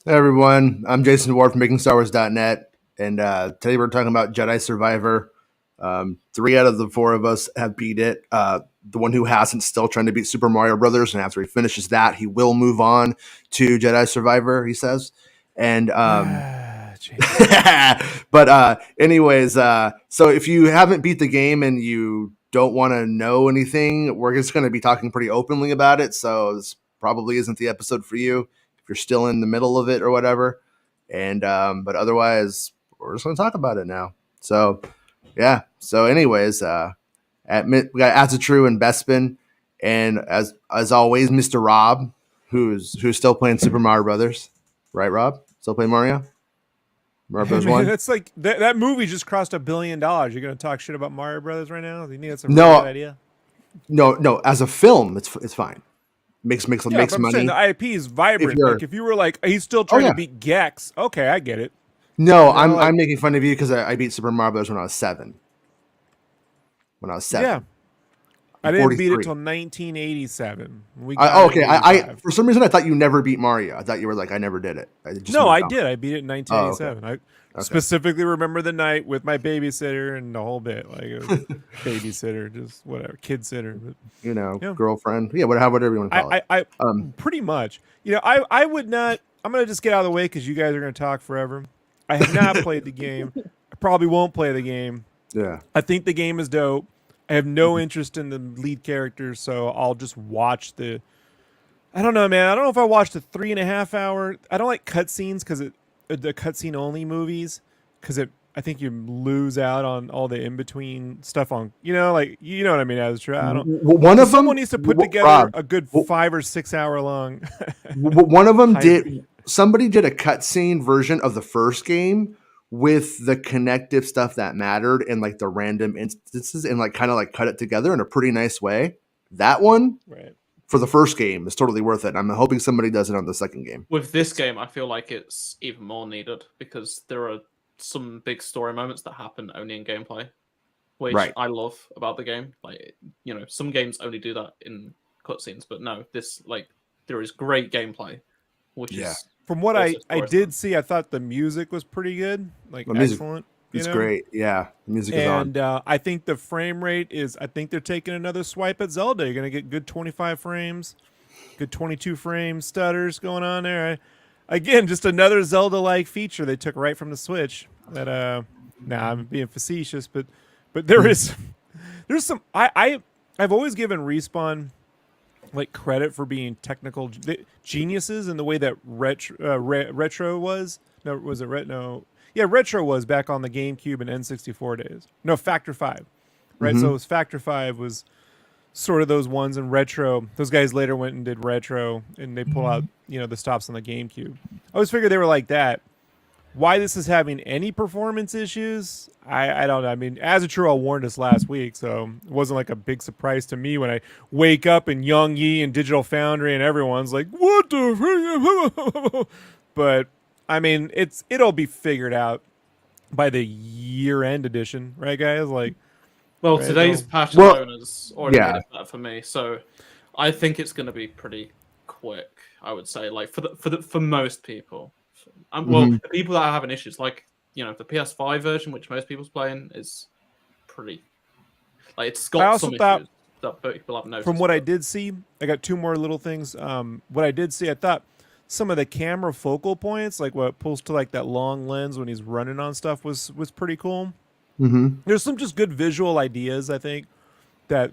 Hey everyone, I'm Jason Ward from MakingStarWars.net, and today we're talking about Jedi Survivor. Three out of the four of us have beat it. The one who hasn't still trying to beat Super Mario Brothers, and after he finishes that, he will move on to Jedi Survivor. He says, and Jason. anyways, so if you haven't beat the game and you don't want to know anything, we're just going to be talking pretty openly about it. So this probably isn't the episode for you if you're still in the middle of it or whatever. And but otherwise, we're just going to talk about it now. So yeah. So anyways, we got Azatru and Bespin, and as always, Mr. Rob, who's still playing Super Mario Brothers, right? Rob, still playing Mario Hey Bros. man, One. that's like that movie just crossed $1 billion. You're gonna talk shit about Mario Brothers right now? You think that's a really good No, idea? no. As a film, it's fine. Yeah, but Makes I'm saying money. the IP is If vibrant. you're, Like if you were like he's still oh trying to yeah, beat Gex, okay, I get it. no, You know, I'm like making fun of you because I beat Super Mario Bros. When I was seven. When I was yeah, seven, I'm I didn't beat it 43. till 1987. We got it in Okay, I 85. for some reason I thought you never beat Mario. I thought you were like I never did it. I just No, moved I on. did. I beat it in Oh, okay, 1987. I okay. specifically remember the night with my babysitter and the whole bit. Like it was babysitter, just whatever, kid sitter. But yeah. Girlfriend. Yeah, whatever you want to call it. I Um, pretty much. I would not. I'm gonna just get out of the way because you guys are gonna talk forever. I have not played the game. I probably won't play the game. yeah. I think the game is dope. I have no interest in the lead characters, so I'll just watch the. I don't know, man. I don't know if I watched the 3.5 hour. I don't like cutscenes because the cutscene only movies because it. I think you lose out on all the in between stuff on. Like you know what I mean. As true. I don't. One So of them, someone needs to put together Rob. a good w- 5 or 6 hour long One of them hybrid. did. Somebody did a cutscene version of the first game with the connective stuff that mattered and like the random instances and like kind of like cut it together in a pretty nice way. That one Right. for the first game is totally worth it. I'm hoping somebody does it on the second game. With this game, I feel like it's even more needed because there are some big story moments that happen only in gameplay, which Right. I love about the game. Like, some games only do that in cutscenes, but no, there is great gameplay, which Yeah. is From what also I story did time. see, I thought the music was pretty good, like The music excellent. is great. Yeah. The music is on. And I think the frame rate is. I think they're taking another swipe at Zelda. You're gonna get good 25 frames, good 22 frames stutters going on there. Again, just another Zelda-like feature they took right from the Switch. That nah, I'm being facetious, but there is there's some. I've always given Respawn like credit for being technical geniuses in the way that retro was. No, was it no? Yeah, retro was back on the GameCube and N64 days. No, Factor 5, right? So it Mm-hmm. was Factor 5 was sort of those ones in retro. Those guys later went and did retro, and they pull out the stops on the GameCube. I always figured they were like that. Why this is having any performance issues, I don't know. I mean, as a true, warned us last week, so it wasn't like a big surprise to me when I wake up in Young Yi and Digital Foundry and everyone's like, "What the?" But I mean, it'll be figured out by the year-end edition, right, guys? Like, Well, right? today's patch Well, alone has already made yeah. it better for me, so I think it's going to be pretty quick. I would say, like for most people. Well, Mm-hmm. the people that are having issues, like the PS5 version, which most people's playing, is pretty like it's I got also some thought, issues that people have noticed. from what I But did see, I got two more little things. What I did see, I thought some of the camera focal points, like what pulls to like that long lens when he's running on stuff, was pretty cool. Mm-hmm. There's some just good visual ideas, I think, that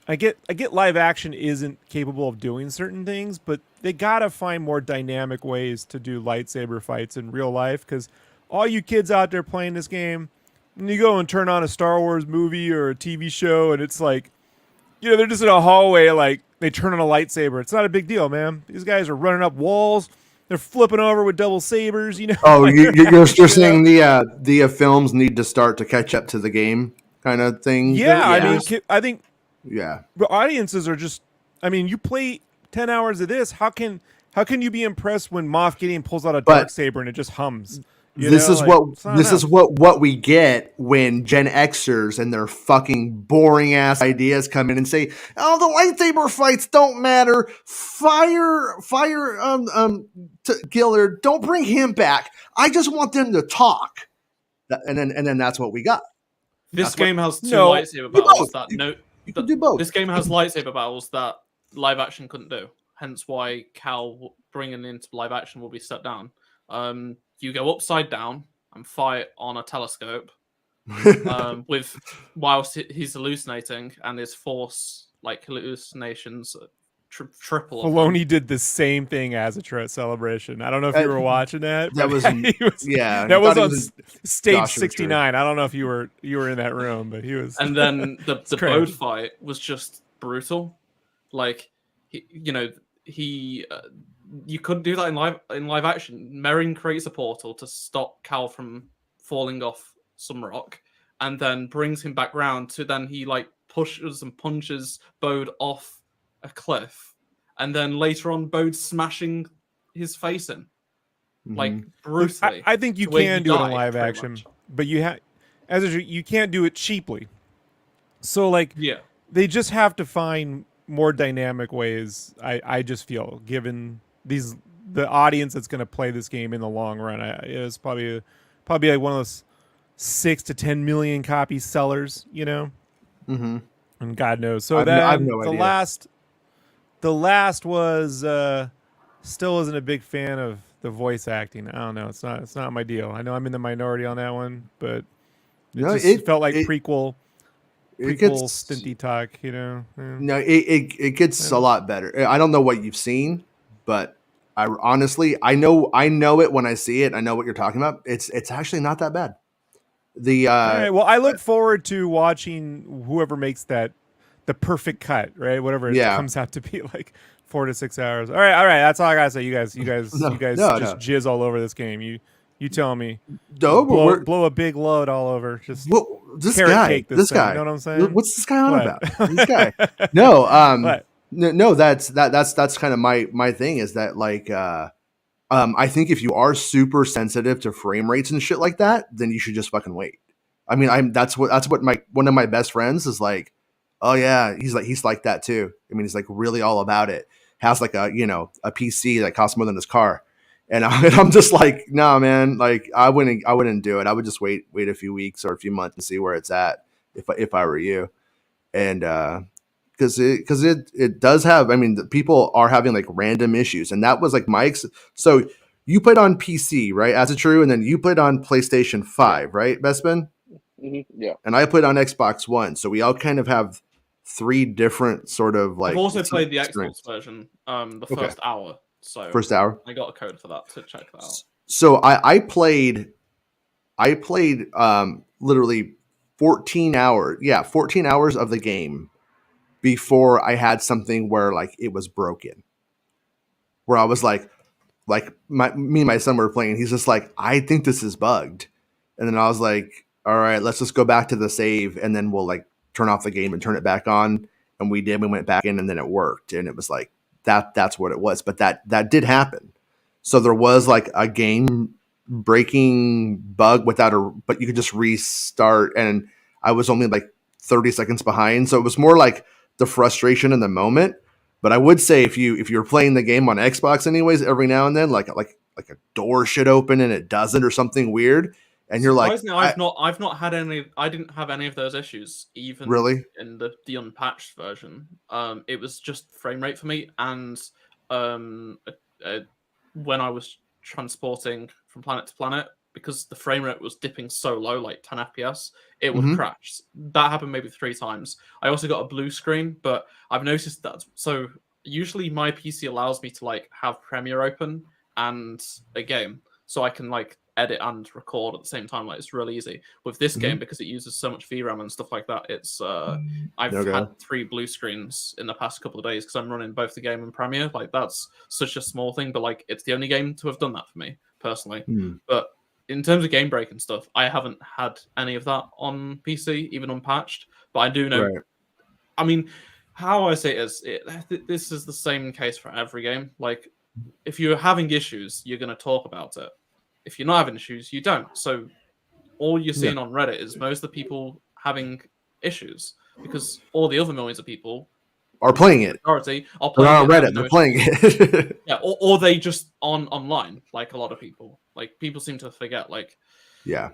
I get live action isn't capable of doing certain things, but they gotta find more dynamic ways to do lightsaber fights in real life. Because all you kids out there playing this game, and you go and turn on a Star Wars movie or a TV show, and it's like, they're just in a hallway, like they turn on a lightsaber. It's not a big deal, man. These guys are running up walls. They're flipping over with double sabers, Oh, like they're you're hacking shit saying up. the films need to start to catch up to the game kind of thing. Yeah, I yeah, mean, I think Yeah. the audiences are just. I mean, you play 10 hours of this. How can you be impressed when Moff Gideon pulls out a dark But saber and it just hums? This is like, what so I don't know. what we get when Gen Xers and their fucking boring ass ideas come in and say, "Oh, the lightsaber fights don't matter. Fire, Gillard, don't bring him back. I just want them to talk." And then that's what we got. This game has two No. lightsaber Do battles both. that You can do both. this game has lightsaber battles that live action couldn't do. Hence why Cal bringing into live action will be set down. You go upside down and fight on a telescope with whilst he's hallucinating and his force like hallucinations triple. Filoni did the same thing as a celebration. I don't know if you were watching that. That but was yeah. that was on was stage Joshua 69. I don't know if you were in that room, but he was. And then the Bode fight was just brutal. Like you couldn't do that in live action. Merrin creates a portal to stop Cal from falling off some rock, and then brings him back round to then he like pushes and punches Bode off a cliff, and then later on Bode smashing his face in, like brutally. I think you can do it in live action, but you can't do it cheaply. So like, they just have to find more dynamic ways. I just feel, given the audience that's going to play this game in the long run, it's probably like one of those 6 to 10 million copy sellers, and God knows. So I've no idea. The last was still wasn't a big fan of the voice acting. I don't know. It's not my deal. I know I'm in the minority on that one, but it felt like prequel stinty talk. No, it gets a lot better. I don't know what you've seen, but I honestly I know it when I see it. I know what you're talking about. It's actually not that bad. All right. Well, I look forward to watching whoever makes the perfect cut, right? Whatever it comes out to be, like 4 to 6 hours. All right. That's all I gotta say. You guys just jizz all over this game. You tell me. No, blow a big load all over. Just this carrot guy. cake This thing, guy. You know what I'm saying? What's this guy on about? This guy. No. No. That's kind of my thing. Is that like. I think if you are super sensitive to frame rates and shit like that, then you should just fucking wait. I mean, that's what one of my best friends is like. Oh yeah, he's like that too. I mean, he's like really all about it. Has like a PC that costs more than his car, and I'm just like, no man, like I wouldn't do it. I would just wait a few weeks or a few months and see where it's at if I were you, and because it does have. I mean, people are having like random issues, and that was like so you played on PC, right? As a true, and then you played on PlayStation 5, right, Bespin? Yeah. And I played on Xbox One, so we all kind of have 3 different sort of like. I've also played the Xbox version, the first hour. So first hour, I got a code for that to check that out. So I played literally 14 hours. Yeah, 14 hours of the game before I had something where like it was broken. Where I was like me and my son were playing. He's just like, I think this is bugged, and then I was like, all right, let's just go back to the save, and then we'll like turn off the game and turn it back on. And we did. We went back in, and then it worked, and it was like that's what it was. But that did happen. So there was like a game breaking bug but you could just restart, and I was only like 30 seconds behind. So it was more like the frustration in the moment. But I would say if you're playing the game on Xbox anyways, every now and then like a door should open and it doesn't or something weird, and you're like, I've not had any. I didn't have any of those issues even really in the unpatched version. It was just frame rate for me, and when I was transporting from planet to planet, because the frame rate was dipping so low, like 10 FPS, it would crash. That happened maybe 3 times. I also got a blue screen, but I've noticed that. So usually my PC allows me to like have Premiere open and a game, so I can like edit and record at the same time. Like it's really easy with this game because it uses so much VRAM and stuff like that. It's I've had 3 blue screens in the past couple of days because I'm running both the game and Premiere. Like that's such a small thing, but like it's the only game to have done that for me personally. But in terms of game breaking stuff, I haven't had any of that on PC, even unpatched. But I do know. Right. I mean, how I say it is, this is the same case for every game. Like, if you're having issues, you're going to talk about it. If you're not having issues, you don't. So all you're seeing on Reddit is most of the people having issues because all the other millions of people are playing it. majority are They're playing not on it. Reddit. They're playing it. Yeah, or they just online, like a lot of people. Like people seem to forget. Like yeah,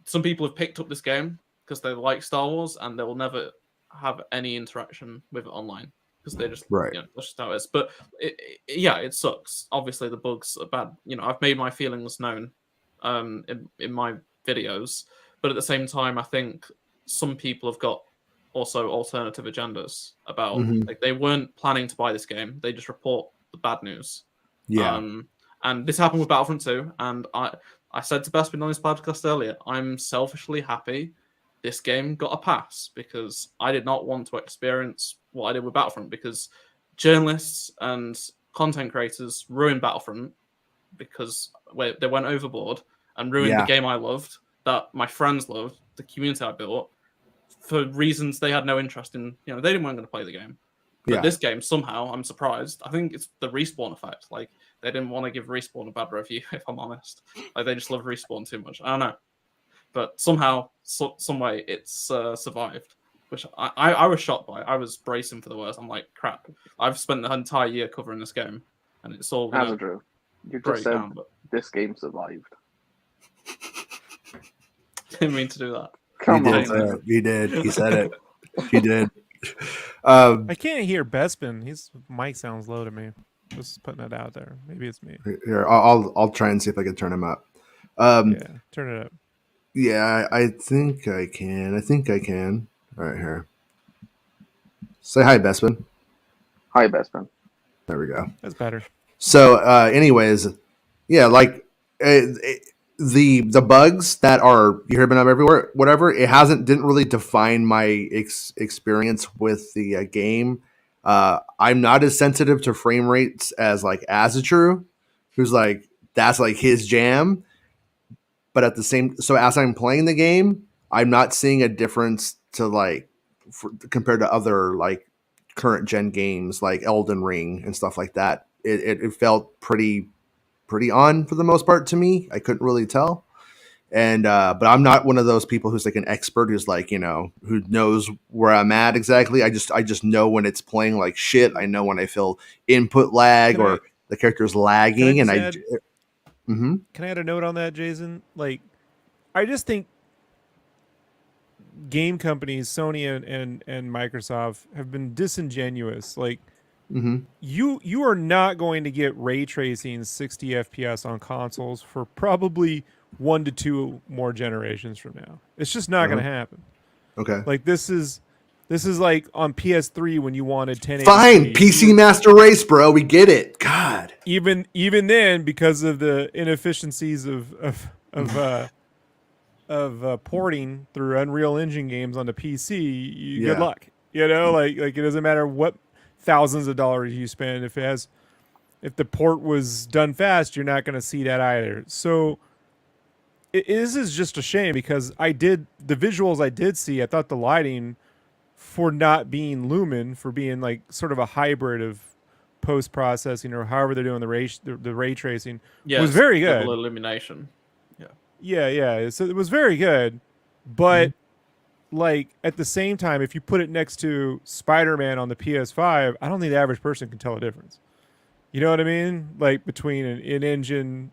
some people have picked up this game because they like Star Wars and they will never have any interaction with it online because they just right. that's just how it is. But it sucks. Obviously, the bugs are bad. I've made my feelings known in my videos, but at the same time, I think some people have got also alternative agendas about like they weren't planning to buy this game. They just report the bad news. Yeah. And this happened with Battlefront 2, and I said to Bespin on this podcast earlier, I'm selfishly happy this game got a pass because I did not want to experience what I did with Battlefront because journalists and content creators ruined Battlefront because they went overboard and ruined the game I loved, that my friends loved, the community I built, for reasons they had no interest in. They didn't want to play the game. But this game, somehow, I'm surprised. I think it's the Respawn effect. Like, they didn't want to give Respawn a bad review, if I'm honest. Like, they just love Respawn too much. I don't know. But somehow, some way, it's survived, which I was shocked by. I was bracing for the worst. I'm like, crap. I've spent the entire year covering this game, and it's all going to you just said down, but... this game survived. Didn't mean to do that. Come on. He did. He said it. He did. I can't hear Bespin. His mic sounds low to me. Just putting it out there. Maybe it's me. Here, I'll try and see if I can turn him up. Turn it up. Yeah, I think I can. All right, here. Say hi, Bespin. Hi, Bespin. There we go. That's better. So, anyways, yeah, like the bugs that are you hear about everywhere, whatever. It didn't really define my experience with the game. I'm not as sensitive to frame rates as like Azatrue, who's like that's like his jam. But at the same, so as I'm playing the game, I'm not seeing a difference to like compared to other like current gen games like Elden Ring and stuff like that. It felt pretty on for the most part to me. I couldn't really tell. And but I'm not one of those people who's like an expert who's like, who knows where I'm at exactly. I just know when it's playing like shit. I know when I feel input lag or the character's lagging, and Can I add a note on that, Jason? Like, I just think game companies, Sony and Microsoft, have been disingenuous. Like, you are not going to get ray tracing 60 FPS on consoles for probably 1 to 2 more generations from now. It's just not going to happen. Okay. Like this is like on PS3 when you wanted 1080p. Fine, PC Master Race, bro. We get it. God. Even then, because of the inefficiencies of porting through Unreal Engine games onto PC, good luck. Like it doesn't matter what thousands of dollars you spend. If the port was done fast, you're not going to see that either. So this is just a shame because the visuals I did see, I thought the lighting for not being Lumen, for being like sort of a hybrid of post-processing or however they're doing the ray tracing was very good. Illumination. Yeah. So it was very good, but like at the same time, if you put it next to Spider-Man on the PS5, I don't think the average person can tell a difference. You know what I mean? Like between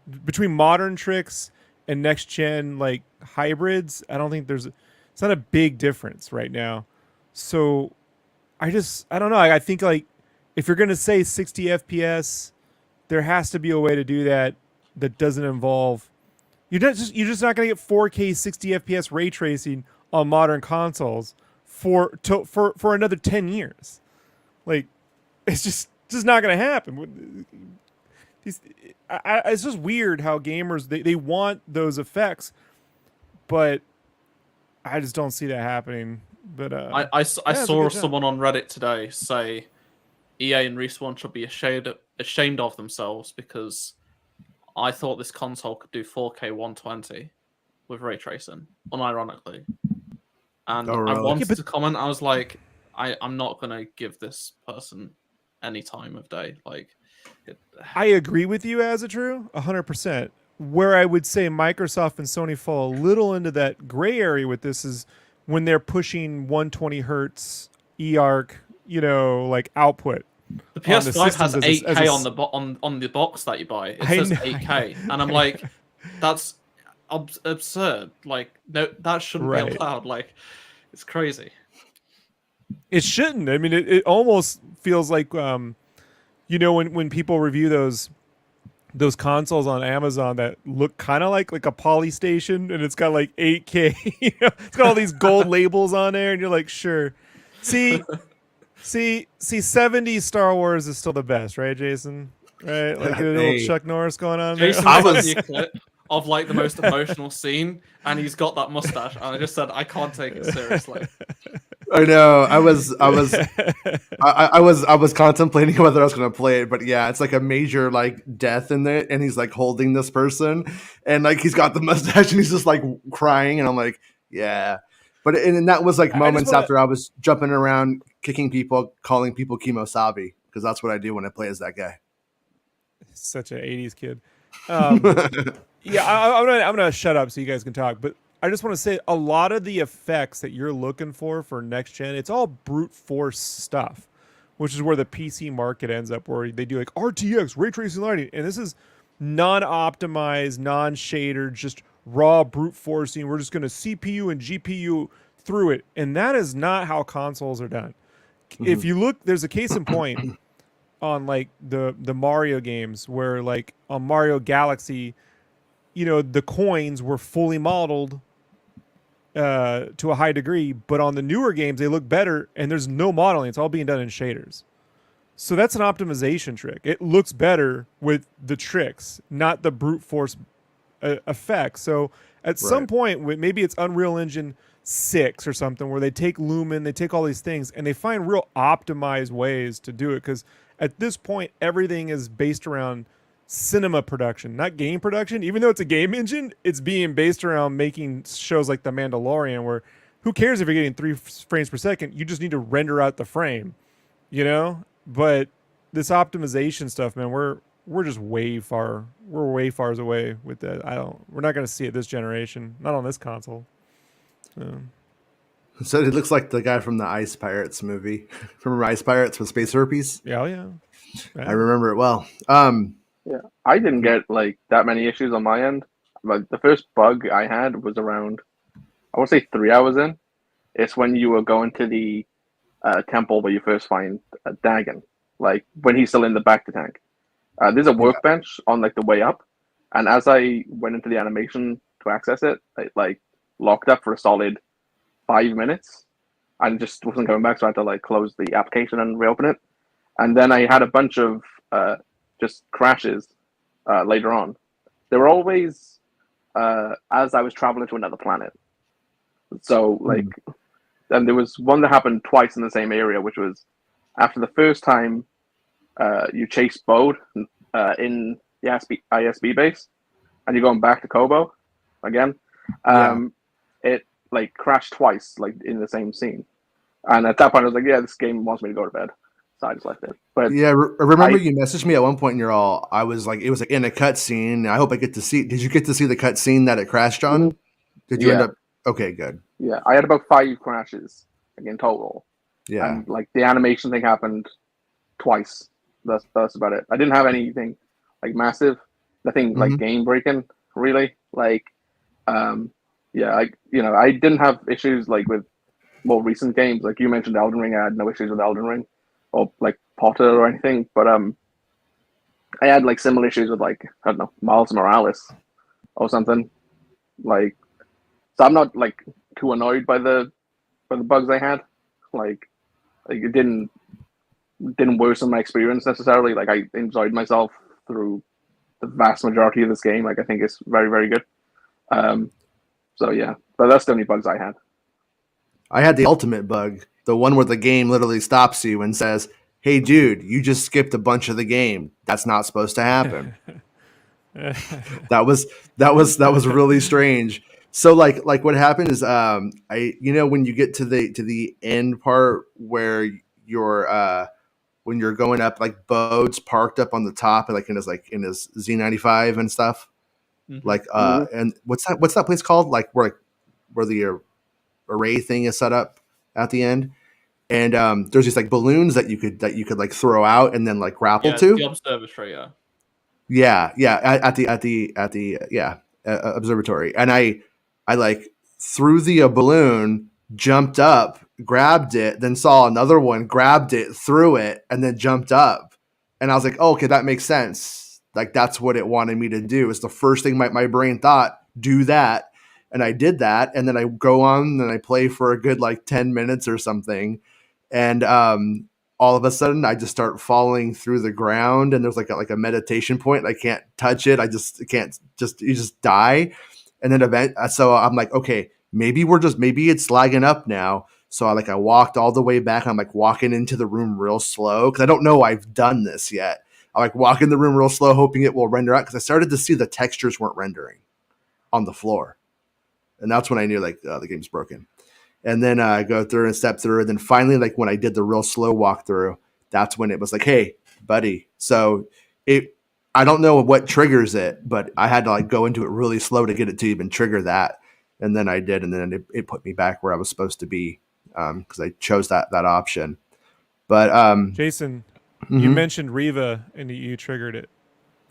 modern tricks and next gen like hybrids, I don't think it's not a big difference right now. So I don't know. I think like if you're going to say 60 FPS, there has to be a way to do that doesn't involve you're just not going to get 4K 60 FPS ray tracing on modern consoles for another 10 years. Like it's just not going to happen. It's just weird how gamers they want those effects, but I just don't see that happening. But I saw someone on Reddit today say EA and Respawn should be ashamed of themselves because I thought this console could do 4K 120 with ray tracing, unironically. And I wanted to comment. I was like, I'm not going to give this person any time of day. Like, I agree with you, Azatrue, 100%. where I would say Microsoft and Sony fall a little into that gray area with this is when they're pushing 120 hertz eARC, like output. The On the PS5 has systems 8K on the box that you buy. It says 8K, and I'm like, that's absurd. Like, no, that shouldn't be allowed. Like, it's crazy. It shouldn't. I mean, it almost feels like, when people review those consoles on Amazon that look kind of like a Poly Station, and it's got like 8K. It's got all these gold labels on there, and you're like, sure. See, 70s Star Wars is still the best, right, Jason? Right, like a little Chuck Norris going on. Jason there. sent me a clip of like the most emotional scene, and he's got that mustache, and I just said I can't take it seriously. I know. I was contemplating whether I was going to play it, but yeah, it's like a major like death in there, and he's like holding this person, and like he's got the mustache, and he's just like crying, and I'm like, yeah. But and that was like moments after I was jumping around, kicking people, calling people Kimosabi, because that's what I do when I play as that guy. Such an 80s kid. Yeah, I'm gonna shut up so you guys can talk. But I just want to say a lot of the effects that you're looking for next gen, it's all brute force stuff, which is where the PC market ends up, where they do like RTX, ray tracing lighting, and this is non-optimized, non-shader, just raw brute forcing. We're just going to CPU and GPU through it, and that is not how consoles are done. If you look, there's a case in point on like the Mario games where like on Mario Galaxy, the coins were fully modeled to a high degree, but on the newer games they look better, and there's no modeling. It's all being done in shaders. So that's an optimization trick. It looks better with the tricks, not the brute force effects. So at some point, maybe it's Unreal Engine 6 or something, where they take Lumen, they take all these things, and they find real optimized ways to do it. Because at this point, everything is based around cinema production, not game production. Even though it's a game engine, it's being based around making shows like The Mandalorian, where who cares if you're getting 3 frames per second? You just need to render out the frame, But this optimization stuff, man, we're just way far away with that. We're not going to see it this generation, not on this console. So it looks like the guy from the Ice Pirates movie. Remember Ice Pirates with space herpes? Yeah, yeah. Right. I remember it well. Yeah, I didn't get like that many issues on my end. But the first bug I had was around, I want to say 3 hours in. It's when you were going to the temple where you first find Dagon, like when he's still in the Bacta tank. There's a workbench on like the way up, and as I went into the animation to access it, it like locked up for a solid 5 minutes. I just wasn't going back, so I had to like close the application and reopen it. And then I had a bunch of just crashes later on. They were always as I was traveling to another planet. So like, and there was one that happened twice in the same area, which was after the first time you chase Bode in the ISB base, and you're going back to Kobo again. It like crashed twice, like in the same scene. And at that point, I was like, "Yeah, this game wants me to go to bed," so I just left it. But yeah, remember you messaged me at one point, and you're all, I was like, it was like in a cutscene. I hope I get to see. Did you get to see the cutscene that it crashed on? Did you end up? Okay, good. Yeah, I had about 5 crashes like in total. Yeah, and like the animation thing happened twice. That's about it. I didn't have anything like massive, nothing like game breaking really. Like, I didn't have issues like with more recent games. Like you mentioned Elden Ring, I had no issues with Elden Ring or like Potter or anything. But I had like similar issues with like, I don't know, Miles Morales or something. Like, so I'm not like too annoyed by the bugs I had. Like it didn't worsen my experience necessarily. Like I enjoyed myself through the vast majority of this game. Like I think it's very, very good. So yeah, but that's the only bugs I had. I had the ultimate bug, the one where the game literally stops you and says, "Hey, dude, you just skipped a bunch of the game. That's not supposed to happen." That was really strange. So like what happened is when you get to the end part where you're when you're going up, like Bode's parked up on the top, like in his Z95 and stuff. Like and what's that place called? Like where the array thing is set up at the end. And there's these like balloons that you could like throw out and then like grapple Yeah, to. the observatory. At the observatory, and I like threw the balloon, jumped up, grabbed it, then saw another one, grabbed it, threw it, and then jumped up, and I was like, oh, okay, that makes sense. Like that's what it wanted me to do. It's the first thing my brain thought, do that, and I did that, and then I go on and I play for a good like 10 minutes or something, and all of a sudden I just start falling through the ground, and there's like a meditation point. I can't touch it. I just can't you just die. And then so I'm like, okay, maybe it's lagging up now. So I walked all the way back. I'm like walking into the room real slow because I don't know I've done this yet. I like walk in the room real slow, hoping it will render out because I started to see the textures weren't rendering on the floor. And that's when I knew like the game's broken. And then I go through and step through. And then finally, like when I did the real slow walkthrough, that's when it was like, hey, buddy. So I don't know what triggers it, but I had to like go into it really slow to get it to even trigger that. And then I did. And then it put me back where I was supposed to be because I chose that option. But Jason, you mentioned Riva and you triggered it.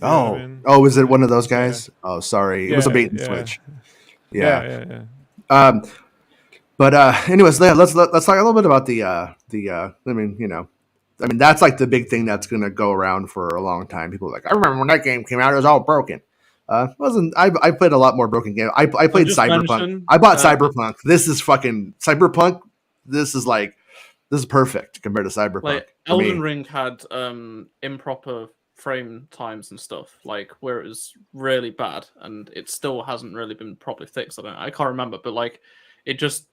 You know what I mean? Was it one of those guys? Yeah. Oh, sorry. It was a bait and switch. Yeah. But anyways, let's talk a little bit about the I mean that's like the big thing that's gonna go around for a long time. People are like, I remember when that game came out, it was all broken. Wasn't I played a lot more broken games. I played Cyberpunk. I bought Cyberpunk. This is fucking Cyberpunk. This is perfect compared to Cyberpunk. Like Elden Ring had improper frame times and stuff, like where it was really bad, and it still hasn't really been properly fixed. I can't remember, but like it just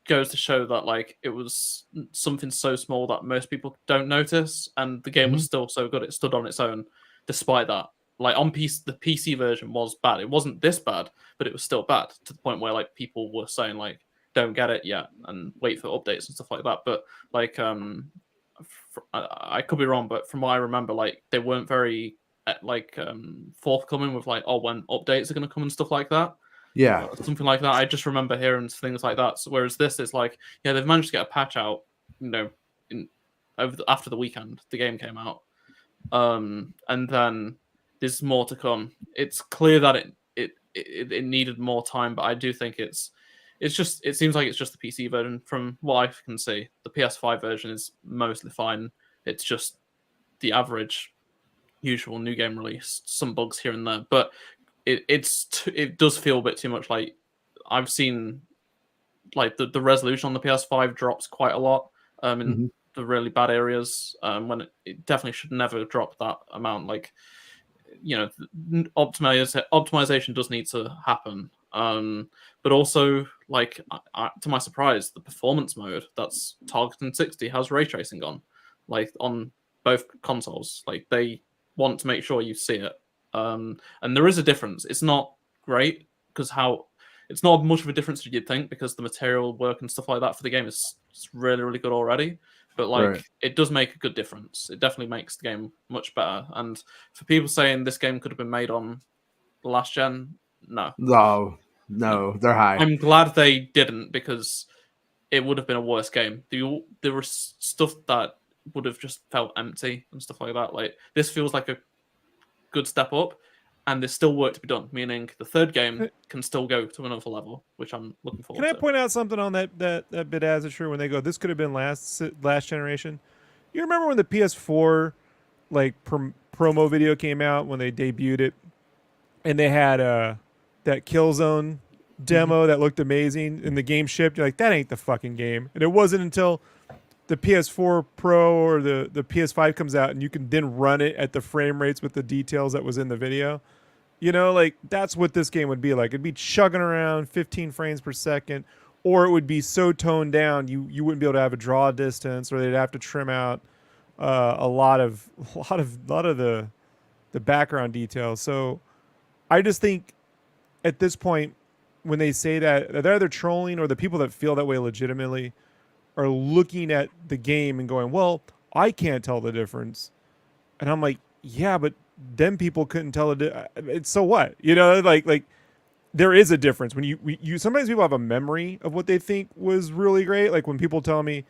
goes to show that like it was something so small that most people don't notice, and the game was still so good. It stood on its own despite that. Like on PC, the PC version was bad. It wasn't this bad, but it was still bad to the point where like people were saying like, don't get it yet and wait for updates and stuff like that. But like I could be wrong, but from what I remember, like they weren't very like forthcoming with like, oh, when updates are going to come and stuff like that. Yeah, something like that. I just remember hearing things like that. So, whereas this is like, yeah, they've managed to get a patch out, after the weekend the game came out, and then there's more to come. It's clear that it needed more time, but I do think it seems like it's just the PC version from what I can see. The PS5 version is mostly fine. It's just the average, usual new game release, some bugs here and there, but. It does feel a bit too much like I've seen like the resolution on the PS5 drops quite a lot in the really bad areas when it definitely should never drop that amount. Like optimization does need to happen, but also like to my surprise, the performance mode that's targeting 60 has ray tracing on, like on both consoles. Like they want to make sure you see it. And there is a difference. It's not great because it's not much of a difference as you'd think because the material work and stuff like that for the game is really, really good already. But like It does make a good difference. It definitely makes the game much better. And for people saying this game could have been made on the last gen, no, they're high. I'm glad they didn't because it would have been a worse game. There was stuff that would have just felt empty and stuff like that. Like this feels like a good step up, and there's still work to be done, meaning the third game can still go to another level, which I'm looking forward to. Can I point out something on that bit as it's true when they go, this could have been last generation? You remember when the PS4 like promo video came out when they debuted it, and they had that Killzone demo that looked amazing, and the game shipped? You're like, that ain't the fucking game. And it wasn't until the PS4 Pro or the PS5 comes out and you can then run it at the frame rates with the details that was in the video. Like that's what this game would be like. It'd be chugging around 15 frames per second, or it would be so toned down you wouldn't be able to have a draw distance, or they'd have to trim out a lot of the background details. So I just think at this point when they say that, they're either trolling or the people that feel that way legitimately are looking at the game and going, well, I can't tell the difference. And I'm like, yeah, but them people couldn't tell it's so what, you know, like there is a difference when you sometimes people have a memory of what they think was really great. Like when people tell me,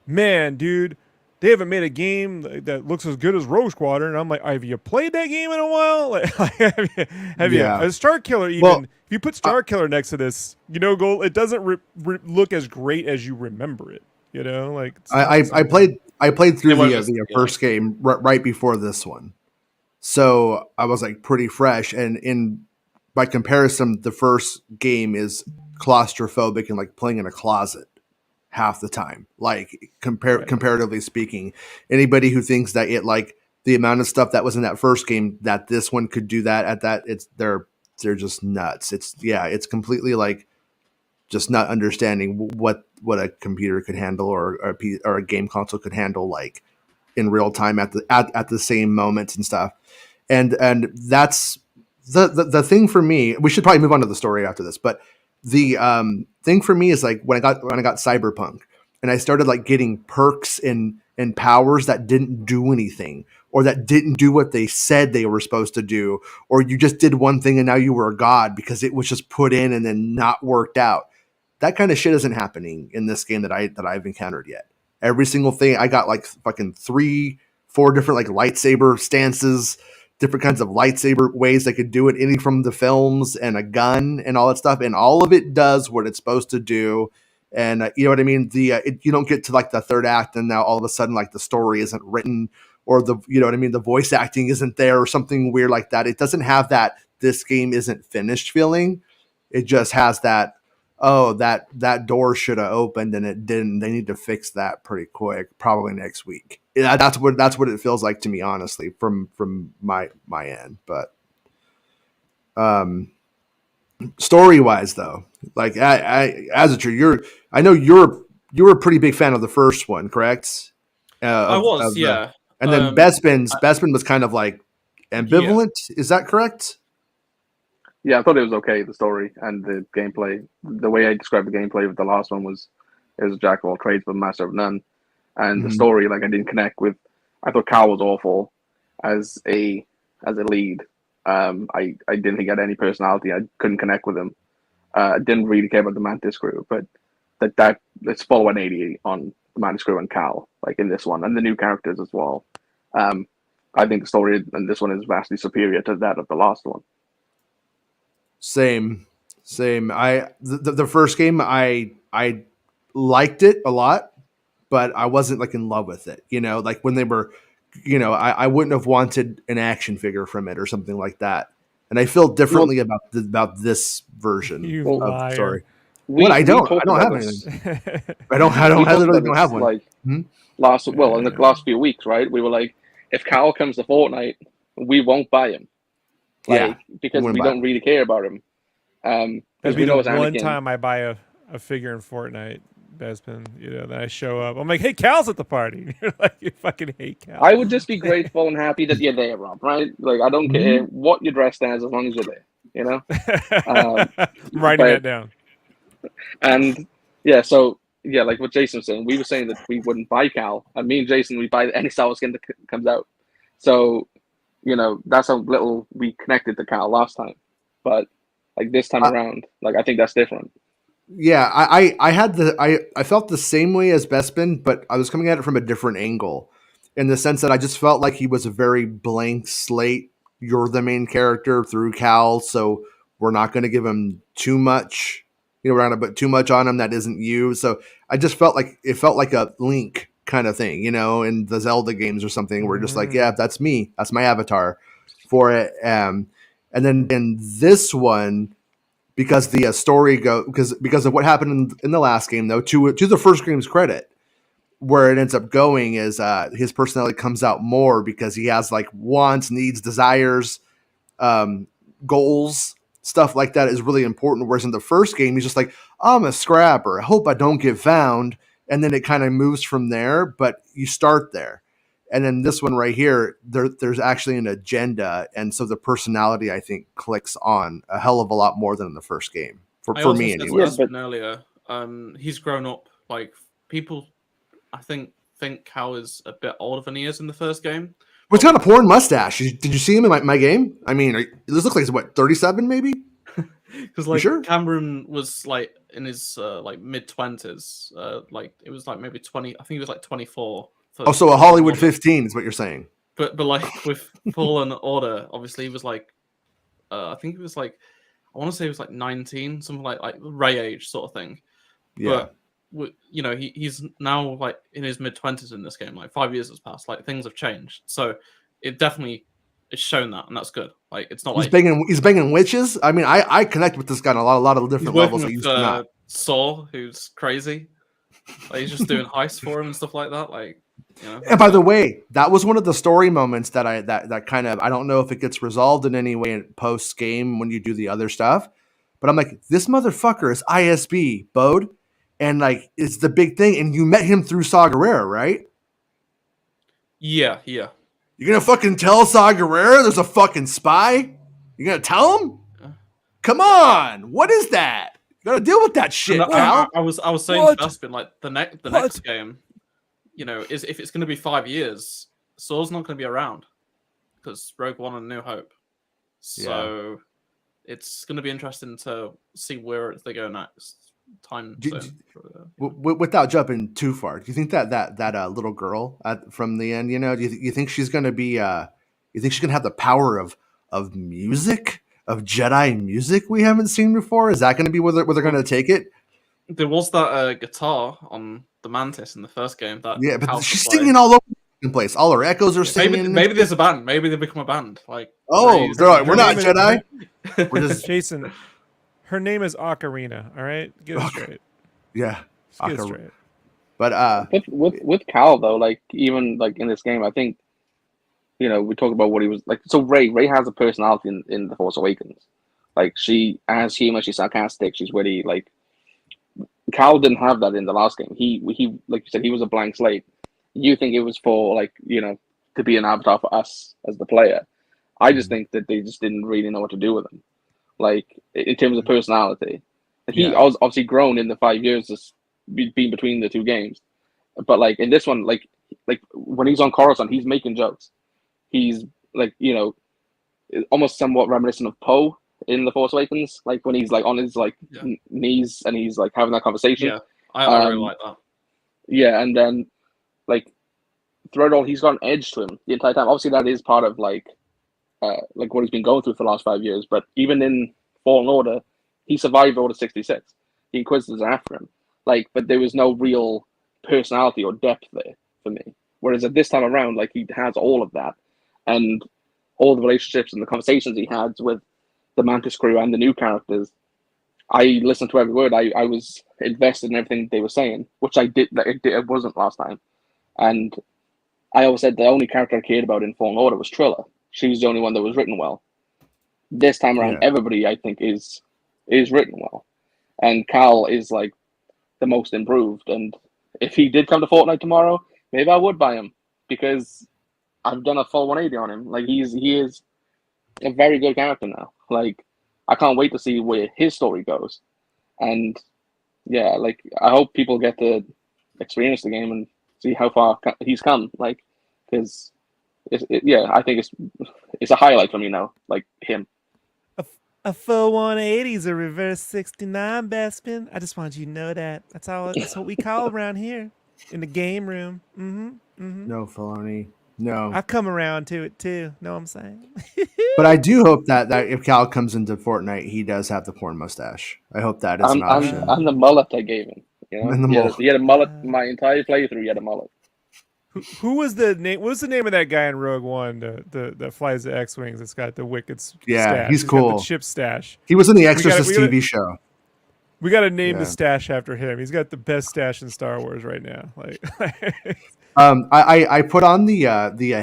man, dude, they haven't made a game that looks as good as Rogue Squadron. And I'm like, have you played that game in a while? Like, have you? A Star Killer, even Well, if you put Star Killer next to this, you know, it doesn't look as great as you remember it. You know, like I played through It the first game right before this one, so I was like pretty fresh. And in by comparison, the first game is claustrophobic and like playing in a closet half the time. Like comparatively speaking, anybody who thinks that it like the amount of stuff that was in that first game that this one could do that at that they're just nuts. It's completely like just not understanding what a computer could handle or a game console could handle like in real time at the same moments and stuff. And that's the thing for me. We should probably move on to the story after this, but the thing for me is like when I got Cyberpunk and I started like getting perks and powers that didn't do anything or that didn't do what they said they were supposed to do, or you just did one thing and now you were a god because it was just put in and then not worked out. That kind of shit isn't happening in this game that I've encountered yet. Every single thing I got like fucking 3-4 different like lightsaber stances, different kinds of lightsaber ways I could do it, any from the films and a gun and all that stuff, and all of it does what it's supposed to do. And you know what I mean? You don't get to like the third act and now all of a sudden like the story isn't written or you know what I mean? The voice acting isn't there or something weird like that. It doesn't have that this game isn't finished feeling. It just has that, oh, that door should have opened and it didn't. They need to fix that pretty quick, probably next week. Yeah, that's what it feels like to me, honestly, from my end. But story wise, though, like as a true, I know you were a pretty big fan of the first one, correct? I was, yeah. And then Bespin was kind of like ambivalent. Yeah. Is that correct? Yeah, I thought it was okay, the story and the gameplay. The way I described the gameplay of the last one was it was a jack of all trades but master of none. And the story, like I didn't connect with. I thought Cal was awful as a lead. I didn't think he had any personality. I couldn't connect with him. I didn't really care about the Mantis crew, but let's follow 180 on the Mantis crew and Cal, like in this one, and the new characters as well. I think the story in this one is vastly superior to that of the last one. Same. The first game I liked it a lot, but I wasn't like in love with it. You know, like when they were, you know, I wouldn't have wanted an action figure from it or something like that. And I feel differently about this version of the story. I don't have anything. I literally don't have one. Like in the last few weeks, right? We were like, if Cal comes to Fortnite, we won't buy him. Because we don't really care about him. That'd be the one time I buy a figure in Fortnite, Bespin. You know, then I show up. I'm like, hey, Cal's at the party. You're like, you fucking hate Cal. I would just be grateful and happy that you're there, Rob. Right? Like, I don't care what you're dressed as long as you're there. You know. I'm writing that down. And yeah, so yeah, like what Jason was saying, we were saying that we wouldn't buy Cal, and me and Jason, we buy any Star Wars skin that comes out. So, you know, that's how little we connected to Cal last time. But like this time around, like I think that's different. Yeah, I felt the same way as Bespin, but I was coming at it from a different angle, in the sense that I just felt like he was a very blank slate. You're the main character through Cal, so we're not going to give him too much. You know, we're not going to put too much on him that isn't you. So I just felt like it felt like a Link kind of thing, you know, in the Zelda games or something. We're just like, yeah, that's me. That's my avatar for it. And then in this one, because the story because of what happened in the last game, though, to the first game's credit, where it ends up going is his personality comes out more because he has like wants, needs, desires, goals, stuff like that is really important. Whereas in the first game, he's just like, I'm a scrapper. I hope I don't get found. And then it kind of moves from there, but you start there. And then this one right here, there's actually an agenda. And so the personality, I think, clicks on a hell of a lot more than in the first game. For me, anyway. Earlier, he's grown up. Like, people, I think Cal is a bit older than he is in the first game. He's got a porn mustache. Did you see him in my game? I mean, this looks like he's what, 37 maybe? Because like sure? Cameron was like in his like mid-20s. Like it was like maybe 20. I think he was like 24. So a Hollywood 15 is what you're saying. But like with Fallen Order, obviously he was like, I think he was like, I want to say he was like 19, something like Ray age sort of thing. Yeah. But you know, he's now like in his mid-20s in this game. Like 5 years has passed. Like things have changed. So it definitely is shown that, and that's good. Like it's not he's banging witches. I mean, I connect with this guy on a lot of different levels. With, Saw, who's crazy. Like he's just doing heists for him and stuff like that. Like, you know. And by the way, that was one of the story moments that kind of, I don't know if it gets resolved in any way in post game when you do the other stuff, but I'm like, this motherfucker is ISB Bode, and like it's the big thing. And you met him through Saw Gerrera, right? Yeah. You're gonna fucking tell Saw Gerrera there's a fucking spy? You're gonna tell him? Come on, what is that? You gotta deal with that shit, pal. I was saying to Dustbin, like the next game, you know, is if it's going to be 5 years, Saw's not going to be around because Rogue One and New Hope. So it's going to be interesting to see where they go next. Without jumping too far, do you think that little girl from the end, you know, do you think she's going to be? You think she's going to have the power of music? Of Jedi music we haven't seen before? Is that going to be where they're going to take it? There was that guitar on the Mantis in the first game. But she's singing all over the place. All her echoes are singing. Maybe there's a band. Maybe they become a band. Like, they're like, we're not Jedi. We're just Jason. Her name is Ocarina. All right, get it straight. Yeah, get it straight. But with Cal though, like even like in this game, I think, you know, we talk about what he was like. So Ray has a personality in The Force Awakens. Like she, as humor, she's sarcastic. She's witty. Like Cal didn't have that in the last game. He like you said, he was a blank slate. You think it was for like, you know, to be an avatar for us as the player. I just think that they just didn't really know what to do with him. Like in terms of personality, he was obviously grown in the 5 years just being between the two games. But like in this one, like when he's on Coruscant, he's making jokes. He's like, you know, almost somewhat reminiscent of Poe in The Force Awakens, like when he's like on his like knees and he's like having that conversation. Yeah, I really like that. Yeah, and then like throughout all, he's got an edge to him the entire time. Obviously, that is part of like what he's been going through for the last 5 years. But even in Fallen Order, he survived Order 66. The Inquisitors are after him. Like, but there was no real personality or depth there for me. Whereas at this time around, like he has all of that. And all the relationships and the conversations he had with the Mantis crew and the new characters, I listened to every word. I was invested in everything they were saying, which I did. It wasn't last time. And I always said the only character I cared about in Fallen Order was Trilla. She was the only one that was written well. This time around, everybody I think is written well, and Cal is like the most improved. And if he did come to Fortnite tomorrow, maybe I would buy him because I've done a full 180 on him. Like he is a very good character now. Like I can't wait to see where his story goes. And yeah, like I hope people get to experience the game and see how far he's come. Like because I think it's a highlight for me now. Like him. A full 180 is a reverse 69, Bespin. I just wanted you to know that. That's what we call around here in the game room. No, Filoni. No. I've come around to it too. Know what I'm saying? But I do hope that if Cal comes into Fortnite, he does have the porn mustache. I hope that is an option. I'm the mullet I gave him. You know? He had a mullet my entire playthrough. He had a mullet. Who was the name? What was the name of that guy in Rogue One that flies the X-wings? That's got the wicked stash. He's cool. Got the chip stash. He was in the Exorcist TV show. We got to name the stash after him. He's got the best stash in Star Wars right now. Like, I put on the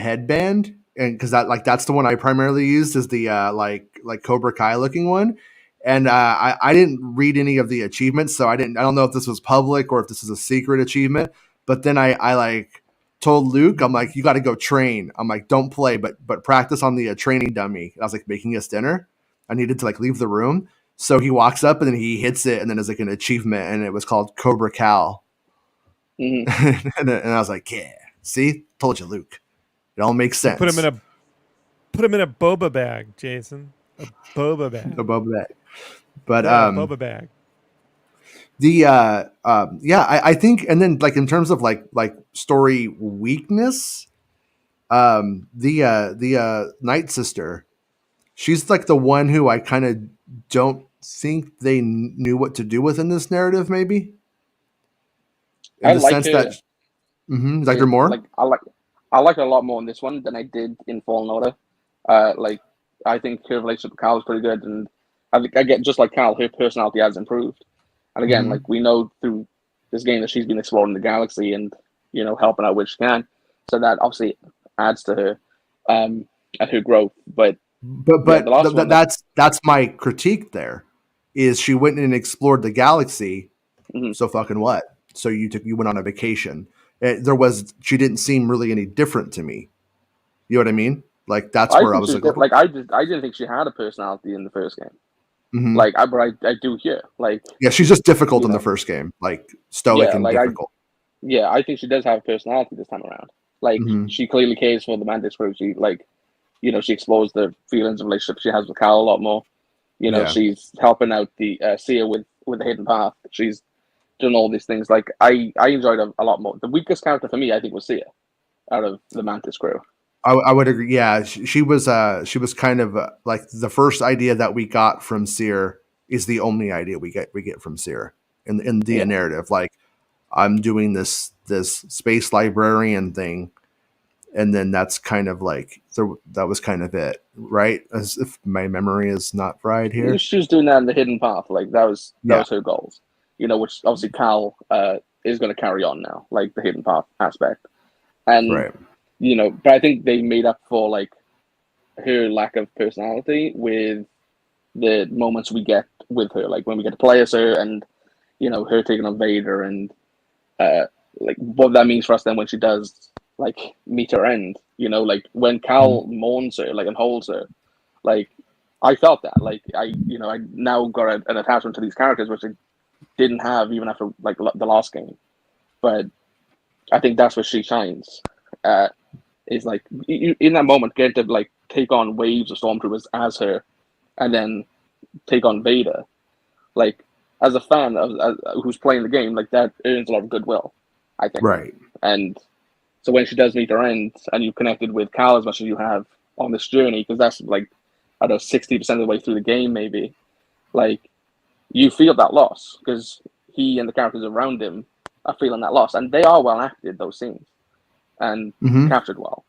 headband, and because that's the one I primarily used is the like Cobra Kai looking one, and I didn't read any of the achievements, so I don't know if this was public or if this is a secret achievement. But then I like told Luke, I'm like, you got to go train. I'm like, don't play, but practice on the training dummy. I was like making us dinner. I needed to like leave the room. So he walks up and then he hits it, and then there's like an achievement, and it was called Cobra Cal. Mm-hmm. and I was like, yeah, see, told you, Luke. It all makes sense. Put him in a boba bag, Jason. A boba bag. Above that. But boba bag. I think, and then like in terms of like story weakness, the Night Sister, she's like the one who I kind of don't think they knew what to do with in this narrative, maybe. In I the like sense her. that, like her more. Like I like her a lot more in this one than I did in Fallen Order. Like I think her relationship with Cal is pretty good, and I get just like Cal, her personality has improved. And again, like we know through this game that she's been exploring the galaxy and helping out where she can, so that obviously adds to her and her growth. But the last one, that's my critique. There is she went and explored the galaxy. So fucking what? So you went on a vacation. She didn't seem really any different to me. You know what I mean? Like that's where I was like, I didn't think she had a personality in the first game. Like I do here. Like yeah, she's just difficult in the first game, like stoic and difficult. I think she does have a personality this time around. Like she clearly cares for the Mantis crew. She she explores the feelings and relationship she has with Cal a lot more. She's helping out the Seer with the hidden path. She's doing all these things. Like I enjoyed her a lot more. The weakest character for me, I think, was Seer out of the Mantis crew. I would agree. Yeah, she was kind of like the first idea that we got from Seer is the only idea we get from Seer in the narrative. Like I'm doing this space librarian thing, and then that's kind of like that was kind of it, right? As if my memory is not fried here. She was doing that in the hidden path. Like that was her goals. Which obviously Cal is going to carry on now, like the hidden path aspect, and. Right. But I think they made up for like her lack of personality with the moments we get with her, like when we get to play as her, and her taking on Vader, and like what that means for us then when she does like meet her end. Like when Cal mourns her, like and holds her, like I felt that, like I now got an attachment to these characters which I didn't have even after like the last game, but I think that's where she shines. Is like in that moment getting to like take on waves of stormtroopers as her, and then take on Vader. Like as a fan who's playing the game, like that earns a lot of goodwill, I think. Right. And so when she does meet her end, and you've connected with Cal as much as you have on this journey, because that's like 60% of the way through the game, maybe. Like you feel that loss because he and the characters around him are feeling that loss, and they are well acted, those scenes. And captured well,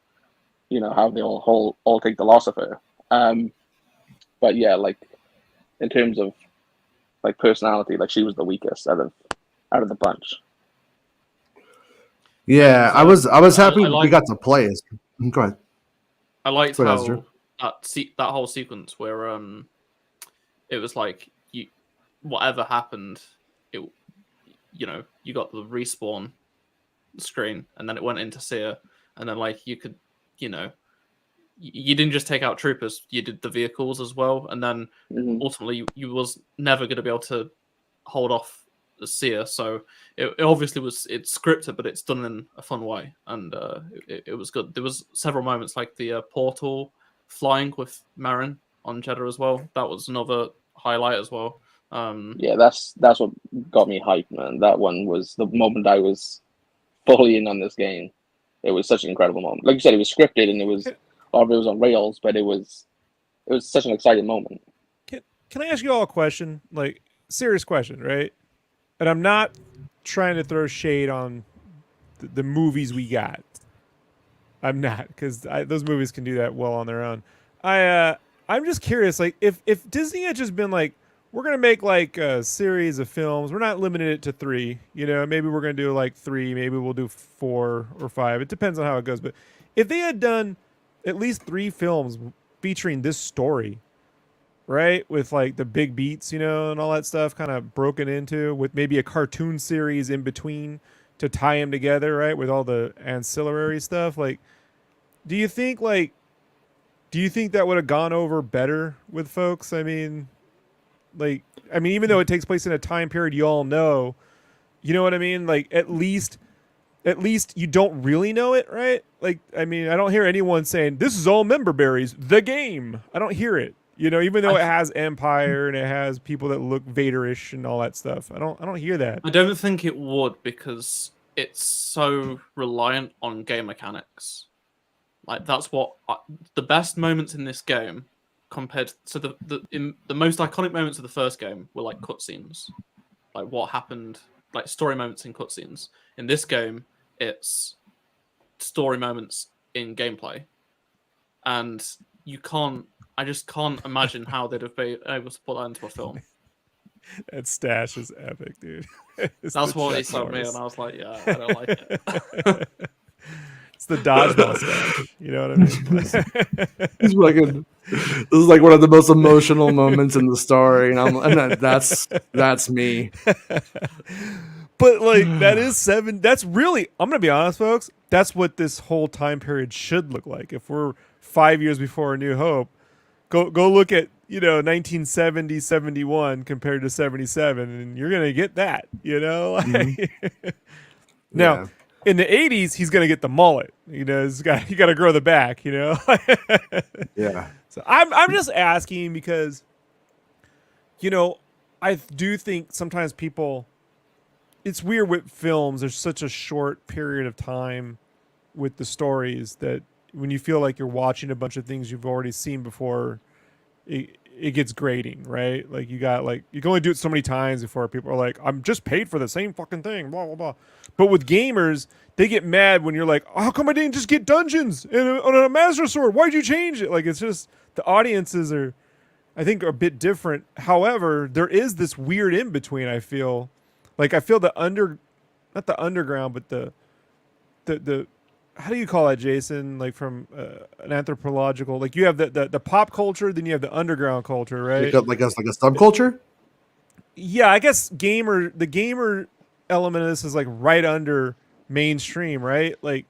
how they all take the loss of her. But yeah, like in terms of like personality, like she was the weakest out of the bunch. Yeah, I was happy we got to play as. Go ahead. I liked how that whole sequence where it was like whatever happened, you got the respawn screen, and then it went into Seer, and then like you could, you didn't just take out troopers, you did the vehicles as well, and then ultimately you was never going to be able to hold off the Seer. So it obviously it's scripted, but it's done in a fun way, and it was good. There was several moments like the portal flying with Marin on Jeddah as well. That was another highlight as well. Yeah, that's what got me hyped, man. That one was the moment I was fully in on this game. It was such an incredible moment. Like you said, it was scripted and it was on rails, but it was such an exciting moment. Can I ask you all a question? Like serious question, right? And I'm not trying to throw shade on the movies we got. I'm not, because those movies can do that well on their own. I'm just curious, like if Disney had just been like, we're gonna make like a series of films. We're not limiting it to 3. Maybe we're gonna do like 3. Maybe we'll do 4 or 5. It depends on how it goes. But if they had done at least 3 films featuring this story, right, with like the big beats, and all that stuff, kind of broken into with maybe a cartoon series in between to tie them together, right, with all the ancillary stuff. Like, do you think that would have gone over better with folks? I mean, even though it takes place in a time period you all know, you know what I mean? Like, at least at least you don't really know it, right? Like, I mean, I don't hear anyone saying this is all member berries, the game. I don't hear it. You know, even though it has Empire and it has people that look Vaderish and all that stuff. I don't hear that. I don't think it would because it's so reliant on game mechanics. Like that's what the best moments in this game compared to the most iconic moments of the first game were like cutscenes, like what happened, like story moments in cutscenes. In this game, it's story moments in gameplay, and I just can't imagine how they'd have been able to put that into a film. That stash is epic, dude. That's what he told me, and I was like, yeah, I don't like it. It's the dodgeball stash. You know what I mean? This is like one of the most emotional moments in the story, and that's me. But like that is 7. That's really, I'm gonna be honest, folks. That's what this whole time period should look like. If we're 5 years before A New Hope, go look at 1970, 71 compared to 77, and you're gonna get that. Mm-hmm. Now. Yeah. In the 80s, he's gonna get the mullet. You got to grow the back. Yeah. So I'm just asking because, I do think sometimes people. It's weird with films. There's such a short period of time with the stories that when you feel like you're watching a bunch of things you've already seen before, it gets grating, right? Like you can only do it so many times before people are like, I'm just paid for the same fucking thing, blah blah blah. But with gamers, they get mad when you're like, oh, how come I didn't just get dungeons on a master sword? Why'd you change it? Like it's just the audiences are, I think, are a bit different. However, there is this weird in between. I feel the not the underground, but the how do you call that, Jason? Like from an anthropological, like you have the pop culture, then you have the underground culture, right? Like a subculture. Yeah, I guess the gamer element of this is like right under mainstream, right? Like,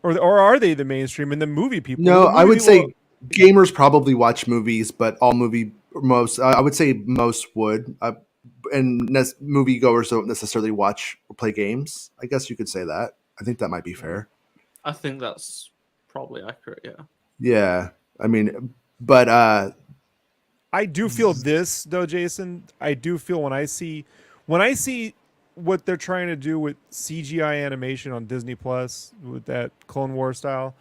or are they the mainstream and the movie people? No, movie I would say people, gamers probably watch movies, but I would say most would. And moviegoers don't necessarily watch or play games. I guess you could say that. I think that might be fair. I think that's probably accurate. Yeah. Yeah. I mean, but I do feel this though, Jason. I do feel when I see what they're trying to do with CGI animation on Disney Plus with that Clone War style,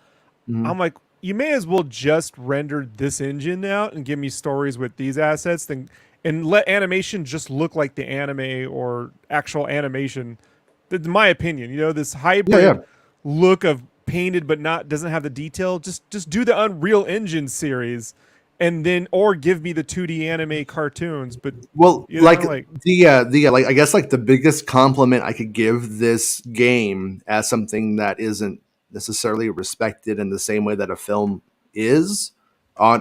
mm-hmm. I'm like, you may as well just render this engine out and give me stories with these assets and let animation just look like the anime or actual animation. In my opinion, this hybrid look of painted but doesn't have the detail. Just do the Unreal Engine series, and then or give me the 2D anime cartoons. But I guess like the biggest compliment I could give this game as something that isn't necessarily respected in the same way that a film is,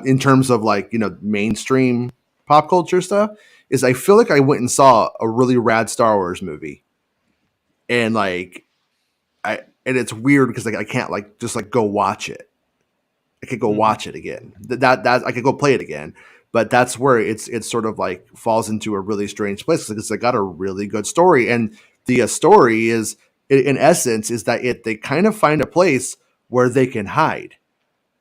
in terms of like mainstream pop culture stuff, is I feel like I went and saw a really rad Star Wars movie. And and it's weird because I can't just go watch it. I could go watch it again. That I could go play it again, but that's where it's sort of like falls into a really strange place because it got a really good story, and the story is in essence is that they kind of find a place where they can hide.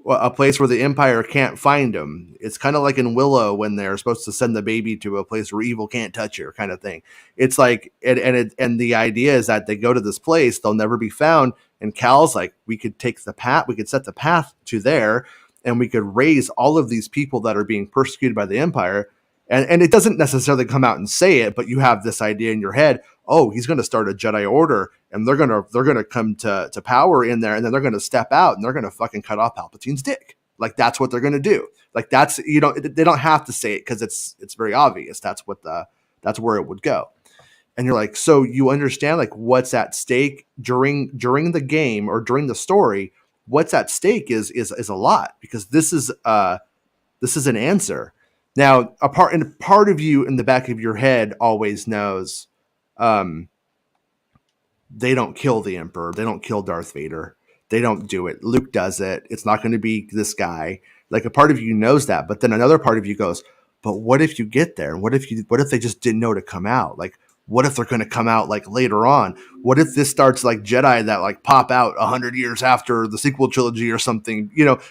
A place where the Empire can't find them. It's kind of like in Willow when they're supposed to send the baby to a place where evil can't touch her, kind of thing. It's like, and the idea is that they go to this place, they'll never be found. And Cal's like, we could set the path to there, and we could raise all of these people that are being persecuted by the Empire. And it doesn't necessarily come out and say it, but you have this idea in your head. Oh, he's going to start a Jedi Order, and they're gonna come to power in there, and then they're going to step out, and they're going to fucking cut off Palpatine's dick. Like that's what they're going to do. Like that's they don't have to say it because it's very obvious. That's where it would go. And you're like, so you understand like what's at stake during the game or during the story. What's at stake is a lot, because this is an answer. Now, a part of you in the back of your head always knows, they don't kill the Emperor. They don't kill Darth Vader. They don't do it. Luke does it. It's not going to be this guy. Like a part of you knows that, but then another part of you goes, but what if you get there? And what if they just didn't know to come out? Like, what if they're going to come out like later on? What if this starts like Jedi that like pop out 100 years after the sequel trilogy or something?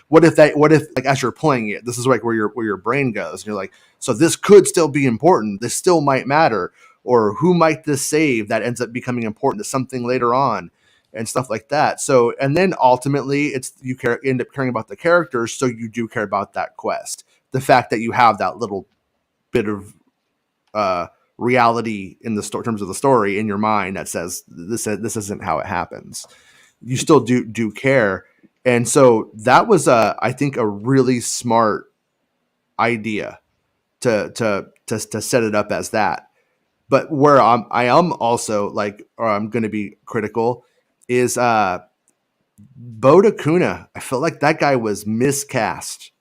What if like as you're playing it, this is like where your brain goes, and you're like, so this could still be important. This still might matter, or who might this save that ends up becoming important to something later on, and stuff like that. So, and then ultimately, it's end up caring about the characters, so you do care about that quest. The fact that you have that little bit of reality in the terms of the story in your mind that says this isn't how it happens. You still do care, and so that was I think a really smart idea to set it up as that. But where I am also like, or I'm going to be critical, is Boda Kuna. I felt like that guy was miscast.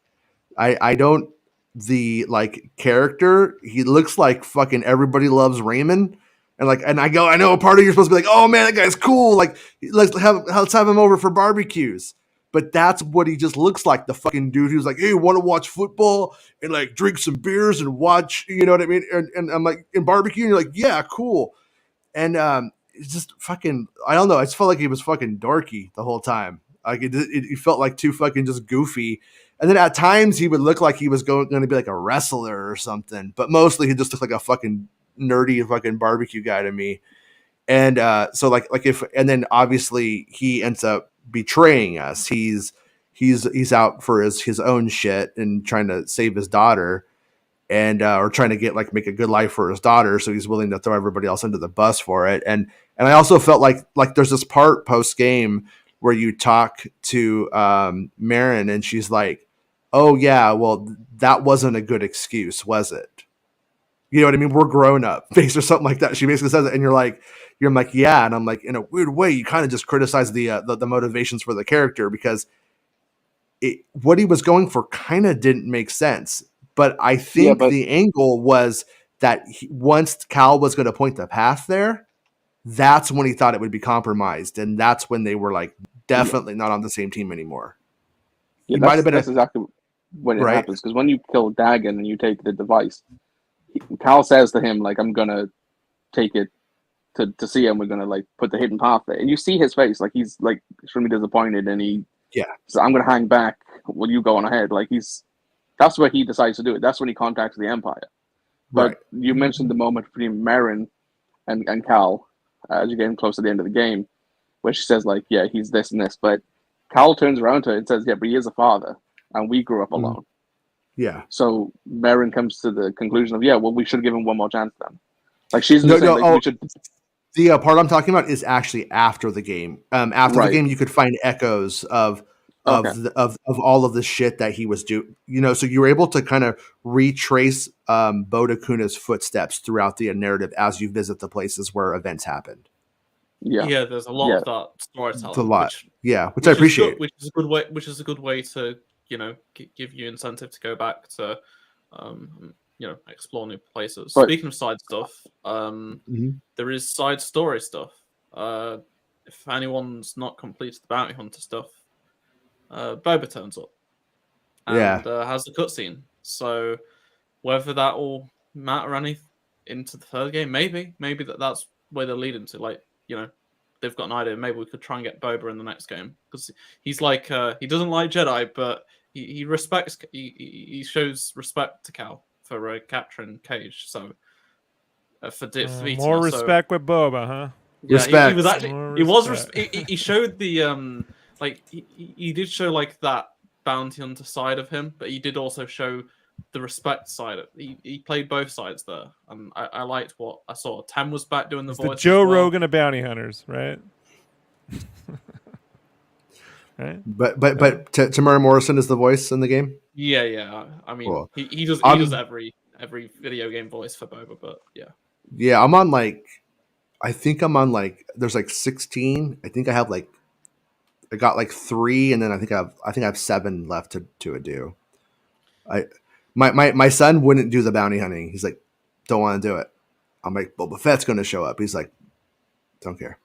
I don't the like character. He looks like fucking Everybody Loves Raymond, and I know a part of you're supposed to be like, oh man, that guy's cool. Like let's have him over for barbecues. But that's what he just looks like. The fucking dude who's like, hey, want to watch football and like drink some beers and watch, you know what I mean? And I'm like, in barbecue, and you're like, yeah, cool. And it's just fucking, I don't know. I just felt like he was fucking dorky the whole time. Like it felt like too fucking just goofy. And then at times he would look like he was going to be like a wrestler or something, but mostly he just looked like a fucking nerdy fucking barbecue guy to me. And so like if, and then obviously he ends up betraying us. He's out for his own shit and trying to save his daughter, and or trying to get like make a good life for his daughter. So he's willing to throw everybody else under the bus for it. And I also felt like there's this part post game where you talk to Marin and she's like, oh yeah, well that wasn't a good excuse, was it? You know what I mean? We're grown up, face or something like that. She basically says it, and you're like, yeah, and I'm like, in a weird way, you kind of just criticize the motivations for the character, because what he was going for kind of didn't make sense. But I think the angle was that once Cal was going to point the path there, that's when he thought it would be compromised, and that's when they were like definitely not on the same team anymore. Yeah, that's exactly when it happens, because when you kill Dagon and you take the device, Cal says to him, like, I'm gonna take it to see him, we're gonna like put the hidden path there, and you see his face, like he's like extremely disappointed, and he says, I'm gonna hang back, will you go on ahead? Like that's where he decides to do it. That's when he contacts the Empire. But you mentioned the moment between Marin and Cal as you're getting close to the end of the game, where she says like, yeah, he's this and this, but Cal turns around to her and says, yeah, but he is a father, and we grew up alone. Yeah. So Marin comes to the conclusion of, yeah, well, we should give him one more chance then. Like she's we should. The part I'm talking about is actually after the game. After the game, you could find echoes of all of the shit that he was doing. So you were able to kind of retrace Boda Kuna's footsteps throughout the narrative as you visit the places where events happened. Yeah, there's a lot of that storytelling. It's a lot, which I appreciate. Which is a good way to give you incentive to go back to explore new places. But speaking of side stuff, there is side story stuff. If anyone's not completed the bounty hunter stuff, Boba turns up and has the cutscene. So whether that will matter any into the third game, maybe that's where they're leading to. Like, they've got an idea. Maybe we could try and get Boba in the next game, because he's like he doesn't like Jedi, but he respects. He shows respect to Cal for capturing Cage. So for more respect with Boba, huh? Yeah, respect. He was actually. He showed the he did show like that bounty hunter side of him, but he did also show the respect side. He played both sides there, and I liked what I saw. Tem was back doing the voice. The Joe Rogan of bounty hunters, right? Right. But Tamara Morrison is the voice in the game. Yeah. I mean, cool. he does every video game voice for Boba, but yeah. Yeah, I'm on like, I think I'm on like, there's like 16. I think I have like, I got like 3, and then I think I have 7 left to do. My son wouldn't do the bounty hunting. He's like, don't want to do it. I'm like, Boba Fett's going to show up. He's like, don't care.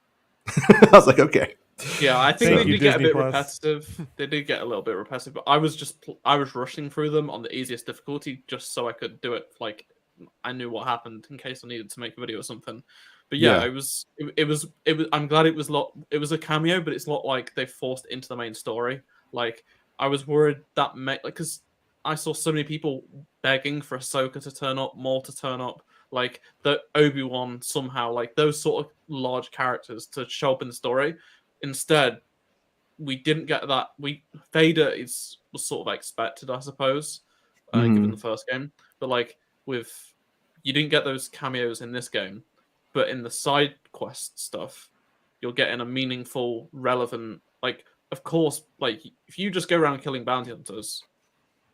I was like, okay. Yeah, I think they did get a bit repetitive. They did get a little bit repetitive, but I was rushing through them on the easiest difficulty just so I could do it like I knew what happened in case I needed to make a video or something. But Yeah. it was. I'm glad it was It was a cameo, but it's not like they forced it into the main story. Like I was worried that because I saw so many people begging for Ahsoka to turn up, Maul to turn up, like the Obi-Wan somehow, like those sort of large characters to show up in the story. Instead, we didn't get that. Vader was sort of expected, I suppose, given the first game. But like you didn't get those cameos in this game, but in the side quest stuff, you're getting a meaningful, relevant. Like, of course, like if you just go around killing bounty hunters,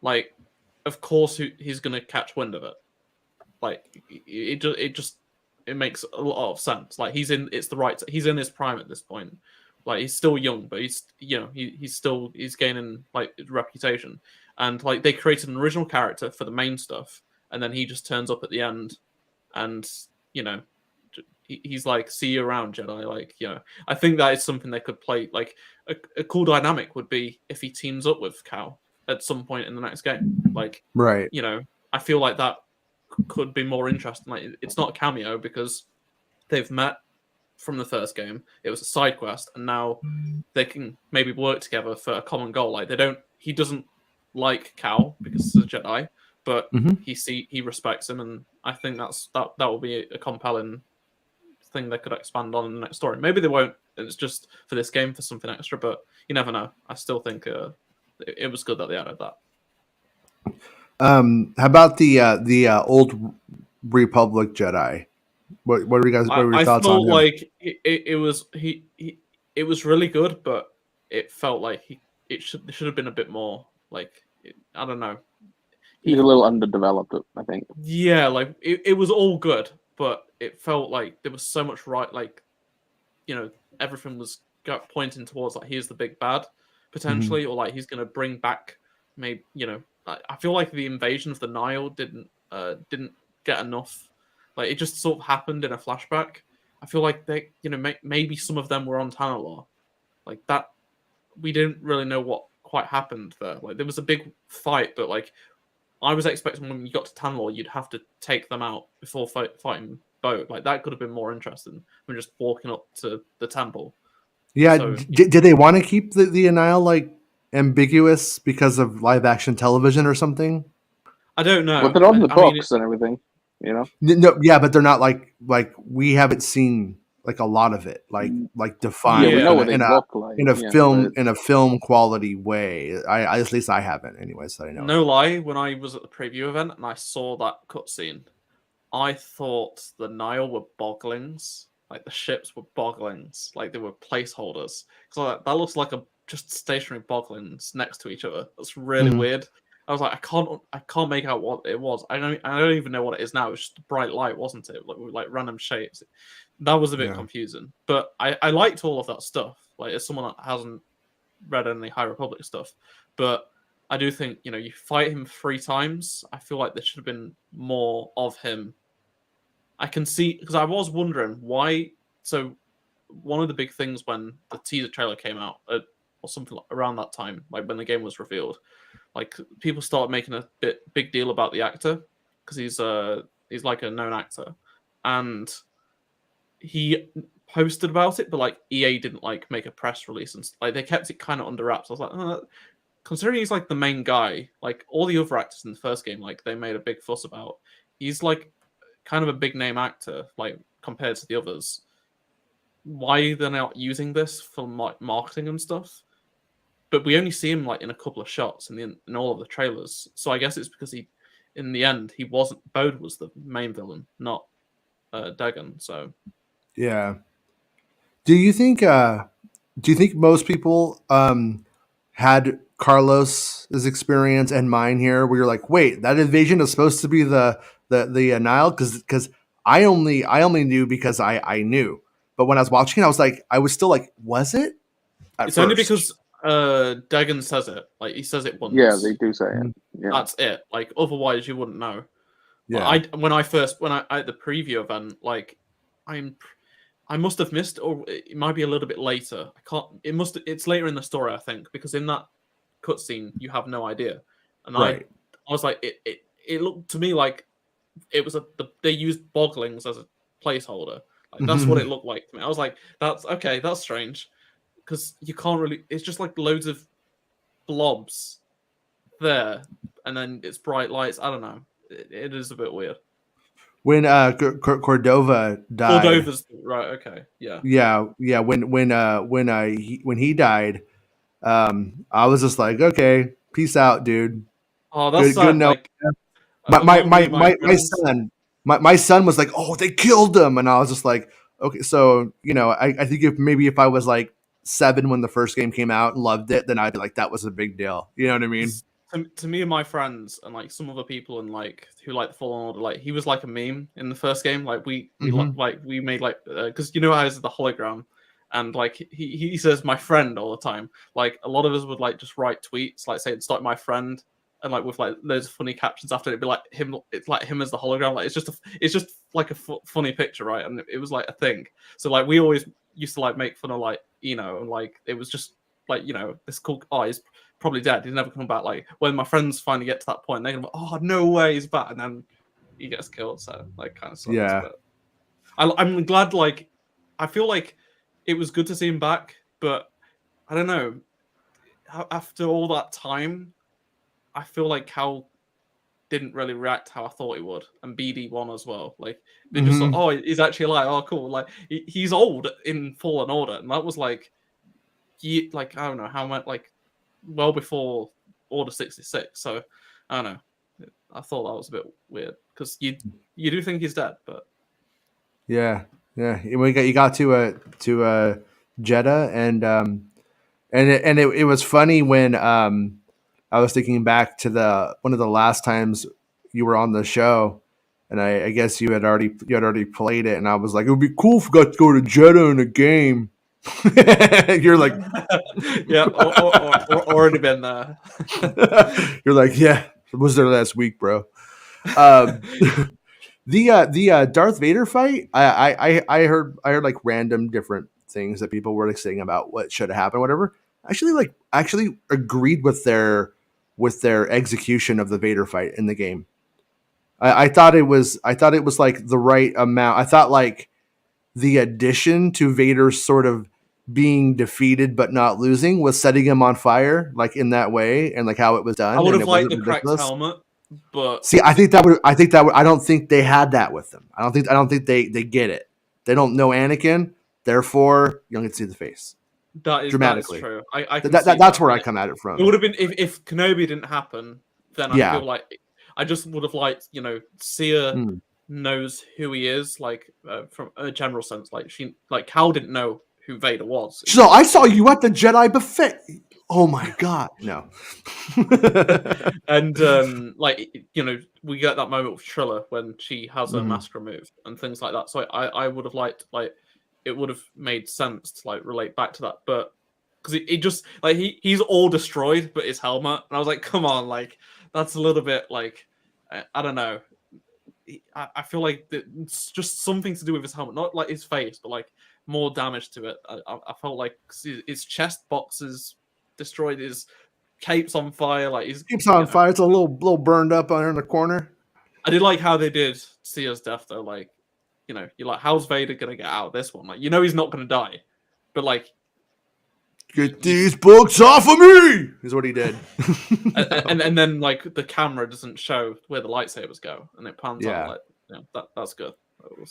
like, of course he's gonna catch wind of it. Like, it makes a lot of sense. Like he's in his prime at this point. Like he's still young, but he's he's gaining like reputation. And like they created an original character for the main stuff, and then he just turns up at the end, and he's like, "See you around, Jedi." Like I think that is something they could play. Like a cool dynamic would be if he teams up with Cal at some point in the next game. Like Right. I feel like that could be more interesting. Like it's not a cameo because they've met from the first game. It was a side quest, and now they can maybe work together for a common goal. Like he doesn't like Cal because he's a Jedi, but he respects him, and I think that will be a compelling thing they could expand on in the next story. Maybe they won't. It's just for this game for something extra, but you never know. I still think it was good that they added that. How about the old Republic Jedi? What are you guys? What were your thoughts on him? Like it was really good, but it felt like it should have been a bit more. Like I don't know. He's a little underdeveloped, I think. Yeah, like it was all good, but it felt like there was so much like everything was pointing towards like he's the big bad potentially, or like he's gonna bring back maybe I feel like the invasion of the Nile didn't get enough. Like it just sort of happened in a flashback. I feel like they maybe some of them were on Tanalorr, like that. We didn't really know what quite happened there. Like there was a big fight, but like I was expecting when you got to Tanalorr, you'd have to take them out before fighting Bo. Like that could have been more interesting than just walking up to the temple. Yeah, So, did they want to keep the Nile like ambiguous because of live action television or something? I don't know. But they're on the books and everything, No, yeah, but they're not like we haven't seen like a lot of it like defined. Yeah, we know what they in look like in a film quality way. I at least I haven't anyway, so I know. No lie, when I was at the preview event and I saw that cutscene, I thought the Nile were boglings. Like the ships were boglings, like they were placeholders. Because that looks like just stationary boglings next to each other. That's really weird. I was like, I can't make out what it was. I don't even know what it is now. It was just a bright light, wasn't it? Like random shapes. That was a bit confusing. But I liked all of that stuff. Like as someone that hasn't read any High Republic stuff, but I do think you fight him 3 times. I feel like there should have been more of him. I can see because I was wondering why. So one of the big things when the teaser trailer came out, or something around that time, like when the game was revealed, like people started making a big deal about the actor because he's like a known actor, and he posted about it, but like EA didn't like make a press release and like they kept it kind of under wraps. I was like, considering he's like the main guy, like all the other actors in the first game, like they made a big fuss about. He's like kind of a big name actor, like compared to the others. Why they're not using this for marketing and stuff? But we only see him like in a couple of shots in all of the trailers. So I guess it's because in the end, he wasn't. Bode was the main villain, not Dagon. So yeah. Do you think most people had Carlos's experience and mine here, where you're like, wait, that invasion is supposed to be the Nile? Because I only knew because I knew, but when I was watching it, I was still like, was it? It's only because Dagon says it. Like he says it once. Yeah, they do say it. Yeah. That's it. Like otherwise, you wouldn't know. Yeah. When I at the preview event, like I must have missed, or it might be a little bit later. It's later in the story, I think, because in that cutscene you have no idea, and right. I was like, it looked to me like it was they used boglings as a placeholder. Like that's what it looked like to me. I was like, that's okay, that's strange, because you can't really. It's just like loads of blobs there, and then it's bright lights. I don't know. It is a bit weird. When Cordova died, Cordova's right. Okay, yeah. When he died, I was just like, okay, peace out, dude. Oh, that's Good sad. no. Like among me and my My friends. son, my son was like, oh, they killed him, and I was just like, okay, so I think if I was like 7 when the first game came out and loved it, then I'd be like, that was a big deal. You know what I mean? To me and my friends and like some other people and like who like the Fallen Order, like he was like a meme in the first game. Like we made like because you know how it's the hologram, and like he says my friend all the time. Like a lot of us would like just write tweets like saying start my friend, and like with like loads of funny captions after it'd be like him. It's like him as the hologram. Like it's just like a funny picture, right? And it was like a thing. So like we always used to like make fun of like and like it was just like this cool. Oh, he's probably dead. He's never come back. Like when my friends finally get to that point, they're gonna be, oh no way, he's back, and then he gets killed. So like kind of sucks. Yeah. But I'm glad. Like I feel like it was good to see him back, but I don't know. After all that time, I feel like Cal didn't really react how I thought he would, and BD won as well. Like they just thought, oh, he's actually alive. Oh, cool. Like he's old in Fallen Order, and that was like, I don't know how much, like well before Order 66. So I don't know. I thought that was a bit weird because you do think he's dead, but Yeah. You got to Jeddah, and it was funny when I was thinking back to one of the last times you were on the show, and I guess you had already played it, and I was like, it would be cool if we got to go to Jeddah in a game. You're like, yeah, already been there. You're like, yeah, it was there last week, bro. The Darth Vader fight, I heard like random different things that people were like saying about what should have happened, whatever. Actually agreed with their execution of the Vader fight in the game. I thought it was like the right amount. I thought like the addition to Vader's sort of being defeated but not losing was setting him on fire, like in that way, and like how it was done. I would and have it liked wasn't the cracked ridiculous. helmet, but See, I think that would. I don't think they had that with them. I don't think they get it. They don't know Anakin, therefore you don't get to see the face. that is Dramatically. true. I can That's see where I like, come at it from. It would have been if Kenobi didn't happen, then I Yeah. feel like I just would have liked Sia Mm. knows who he is, like from a general sense. Like Cal didn't know who Vader was. So I saw you at the Jedi buffet. Oh my god, no. And we get that moment with Trilla when she has her mask removed and things like that. So I would have liked, like, it would have made sense to like relate back to that, but because it just like he's all destroyed but his helmet, and I was like, come on, like that's a little bit like I don't know. I feel like it's just something to do with his helmet, not like his face, but like more damage to it. I felt like his chest boxes destroyed, his cape's on fire, like his Keeps on fire. It's a little burned up on in the corner. I did like how they did Sia's death though. Like, you're like, how's Vader gonna get out of this one? Like, he's not gonna die, but like, get these books off of me is what he did. and then like the camera doesn't show where the lightsabers go, and it pans out. Like, that's good.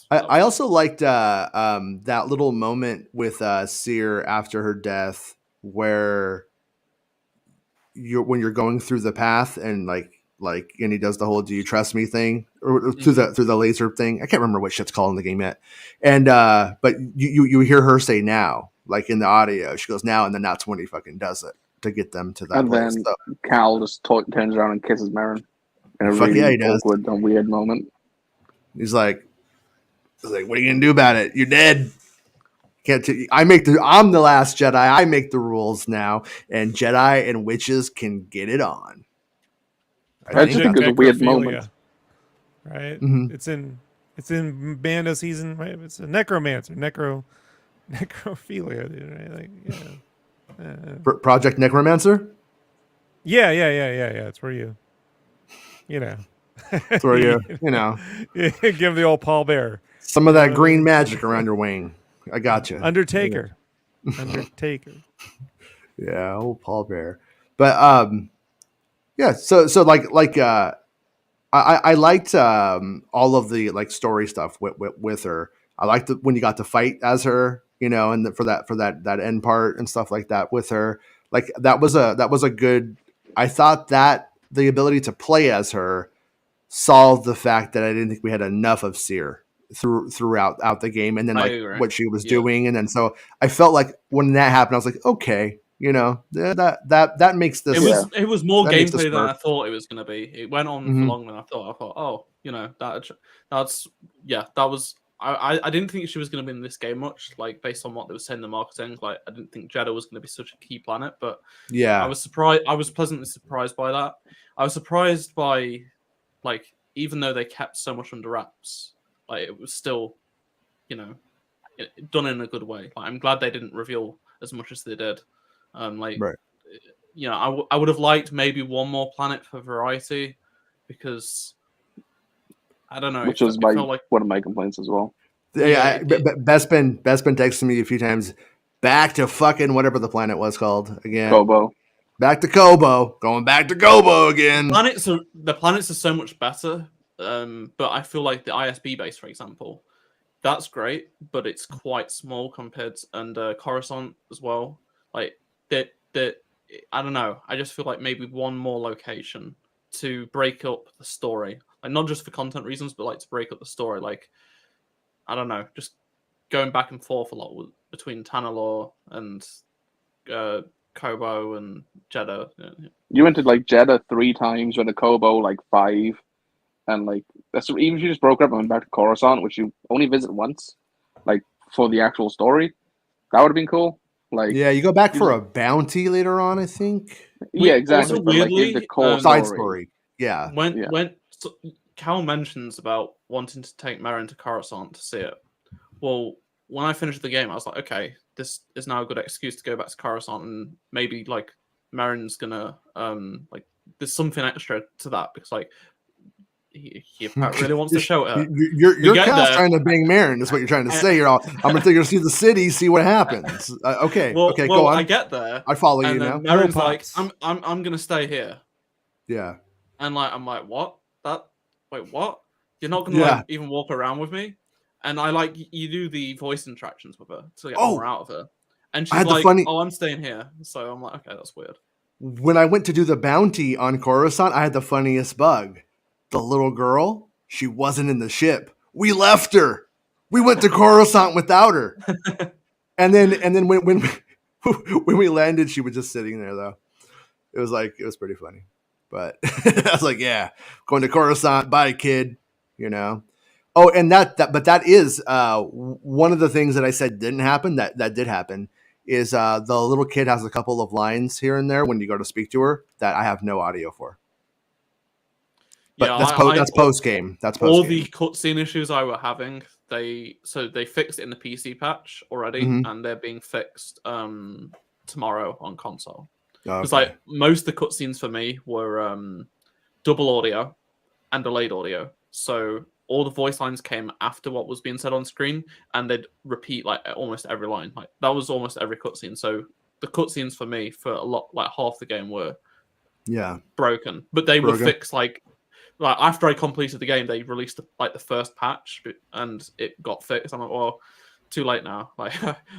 I also liked that little moment with Seer after her death, where when you're going through the path and and he does the whole "Do you trust me" thing, or through the laser thing. I can't remember what shit's called in the game yet. And but you hear her say now, like in the audio, she goes now, and then that's when he fucking does it to get them to that and place. then So, Cal just turns around and kisses Merrin in a Fuck really yeah, he does. awkward and weird moment. he's like, what are you gonna do about it? You're dead. I'm the last Jedi. I make the rules now, and Jedi and witches can get it on. I just think it's a weird moment. Right? Mm-hmm. It's in Mando season, right? It's a necromancer, necrophilia, dude, right? Like, yeah. Project Necromancer. Yeah. It's where you know. Throw you, Give the old Paul Bear. some of that green magic around your wing. I got you. Undertaker. Undertaker. Yeah, old Paul Bear. But yeah. So I liked all of the like story stuff with her. I liked when you got to fight as her, and for that end part and stuff like that with her. Like that was a good. I thought that the ability to play as her solved the fact that I didn't think we had enough of Seer throughout the game, and then I like agree. what she was Yeah. doing, and then so I felt like when that happened, I was like, okay, that makes this. It was more that makes this gameplay than I work. thought it was going to be. It went on for Mhm. longer than I thought. I thought, oh, that's that was. I didn't think she was going to be in this game much, like based on what they were saying in the marketing. Like I didn't think Jeddah was going to be such a key planet, but Yeah, I was surprised. I was pleasantly surprised by that. I was surprised by, like, even though they kept so much under wraps, like it was still, done in a good way. Like, I'm glad they didn't reveal as much as they did. right. I would have liked maybe one more planet for variety, because I don't know. Which it was felt like one of my complaints as well. Best been texting me a few times. Back to fucking whatever the planet was called again. Kobo. Back to Kobo. Going back to Kobo again. the planets are so much better. But I feel like the ISB base, for example, that's great, but it's quite small compared to, and Coruscant as well. Like that I don't know. I just feel like maybe one more location to break up the story, like not just for content reasons, but like to break up the story. Like I don't know, just going back and forth a lot between Tanalor and Kobo and Jeddah. You went to like Jeddah 3 times, went to Kobo like 5, and like that's even if you just broke up and went back to Coruscant, which you only visit once, like for the actual story, that would have been cool. Like Yeah, you go back for a bounty later on, I think. yeah, exactly. Also, But like is the weirdly, core Side story. Yeah. When Cal mentions about wanting to take Marin to Coruscant to see it, well, when I finished the game, I was like, okay, this is now a good excuse to go back to Coruscant, and maybe like Marin's gonna like there's something extra to that, because like he really wants to show it. Your Cal's trying to bang Marin. Is what you're trying to say. I'm gonna take her to see the city, see what happens. Okay, okay, go on. I get there. I follow you and now. Marin's like, I'm gonna stay here. Yeah. And like I'm like, what? Wait, what? You're not gonna like even walk around with me? And I like you do the voice interactions with her to get more out of her. And she's like, oh, I'm staying here. So I'm like, okay, that's weird. When I went to do the bounty on Coruscant, I had the funniest bug. The little girl, she wasn't in the ship. We left her. We went to Coruscant without her. And then when we landed, she was just sitting there though. It was pretty funny. But I was like, yeah, going to Coruscant, bye kid, Oh, and that is one of the things that I said didn't happen that did happen is the little kid has a couple of lines here and there when you go to speak to her that I have no audio for. But that's post game. That's post game. All the cutscene issues I were having, they fixed it in the PC patch already, and they're being fixed tomorrow on console. Because like most of the cutscenes for me were double audio and delayed audio, so all the voice lines came after what was being said on screen, and they'd repeat like almost every line. Like that was almost every cutscene. So the cutscenes for me for a lot, like half the game, were broken. But they were fixed like after I completed the game, they released the first patch, and it got fixed. I'm like, well, too late now. Like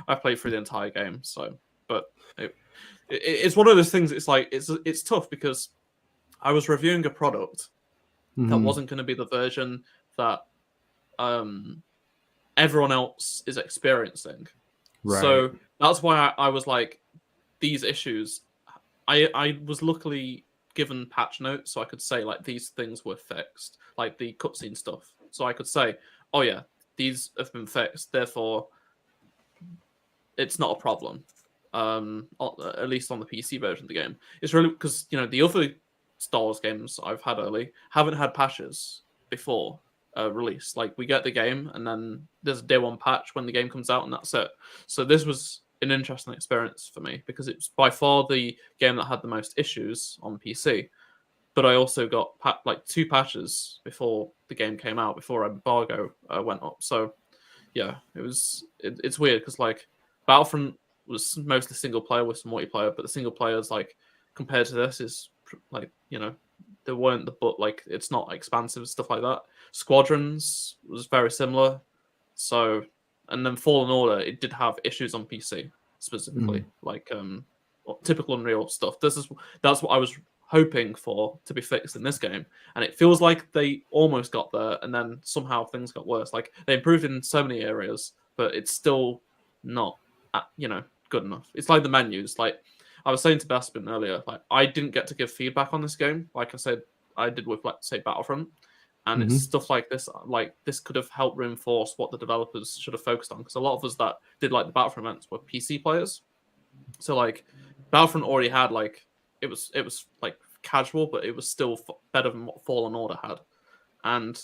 I played through the entire game, so but it's one of those things. It's like it's tough because I was reviewing a product that wasn't going to be the version that everyone else is experiencing. Right. So that's why I was like, these issues. I was luckily given patch notes, so I could say like these things were fixed, like the cutscene stuff. So I could say, oh yeah, these have been fixed, therefore it's not a problem. At least on the PC version of the game, it's really because the other Star Wars games I've had early haven't had patches before release. Like we get the game and then there's a day one patch when the game comes out and that's it. So this was an interesting experience for me because it's by far the game that had the most issues on PC. but I also got like 2 patches before the game came out, before embargo went up. So yeah, it's weird because like Battlefront was mostly single player with some multiplayer, but the single players like compared to this is like they weren't like it's not expansive stuff like that. Squadrons was very similar, so and then Fallen Order it did have issues on PC specifically, like typical Unreal stuff. That's what I was hoping for to be fixed in this game, and it feels like they almost got there, and then somehow things got worse. Like they improved in so many areas, but it's still not, good enough. It's like the menus. Like I was saying to Baspin earlier, like I didn't get to give feedback on this game, like I said I did with, like, say, Battlefront, and it's stuff like this. Like this could have helped reinforce what the developers should have focused on, because a lot of us that did like the Battlefront events were PC players. So like Battlefront already had like it was like casual, but it was still better than what Fallen Order had, and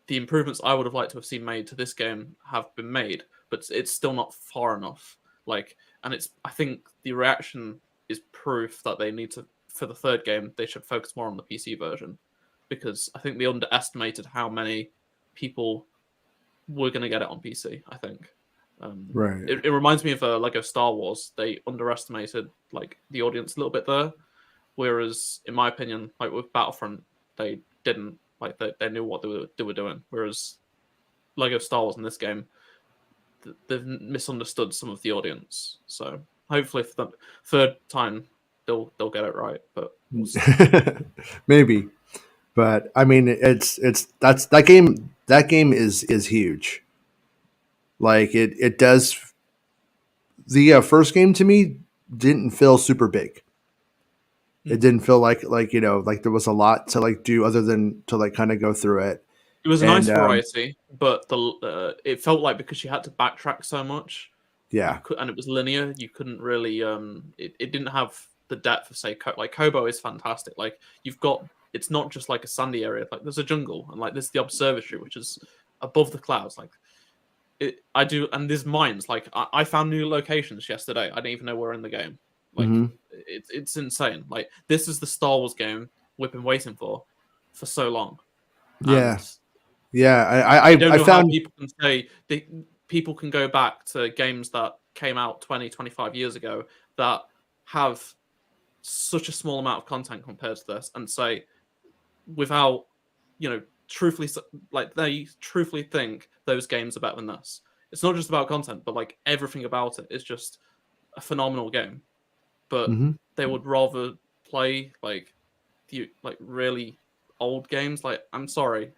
the improvements I would have liked to have seen made to this game have been made, but it's still not far enough. Like, and I think the reaction is proof that they need to, for the third game, they should focus more on the PC version, because I think they underestimated how many people were going to get it on PC. I think. Right. It reminds me of Lego Star Wars. They underestimated like the audience a little bit there, whereas in my opinion, like with Battlefront, they didn't. Like they knew what they were doing. Whereas Lego Star Wars in this game, they've misunderstood some of the audience. So hopefully for the third time, they'll get it right. But we'll see. Maybe, but I mean, that game. That game is huge. Like it does. The first game to me didn't feel super big. It didn't feel like like there was a lot to like do other than to like kind of go through it. It was a nice variety, but it felt like because you had to backtrack so much, yeah, and it was linear, you couldn't really it didn't have the depth of say like Kobo is fantastic. Like it's not just like a sandy area. Like there's a jungle, and like there's the observatory, which is above the clouds. Like and there's mines. Like I found new locations yesterday. I didn't even know we're in the game. Like it's insane. Like this is the Star Wars game we've been waiting for so long. Yeah, and yeah. I don't know I found how people can say people can go back to games that came out 20, 25 years ago that have such a small amount of content compared to this, and say without truthfully, like they truthfully think those games are better than this. It's not just about content, but like everything about it is just a phenomenal game. But they would rather play like really old games. Like I'm sorry,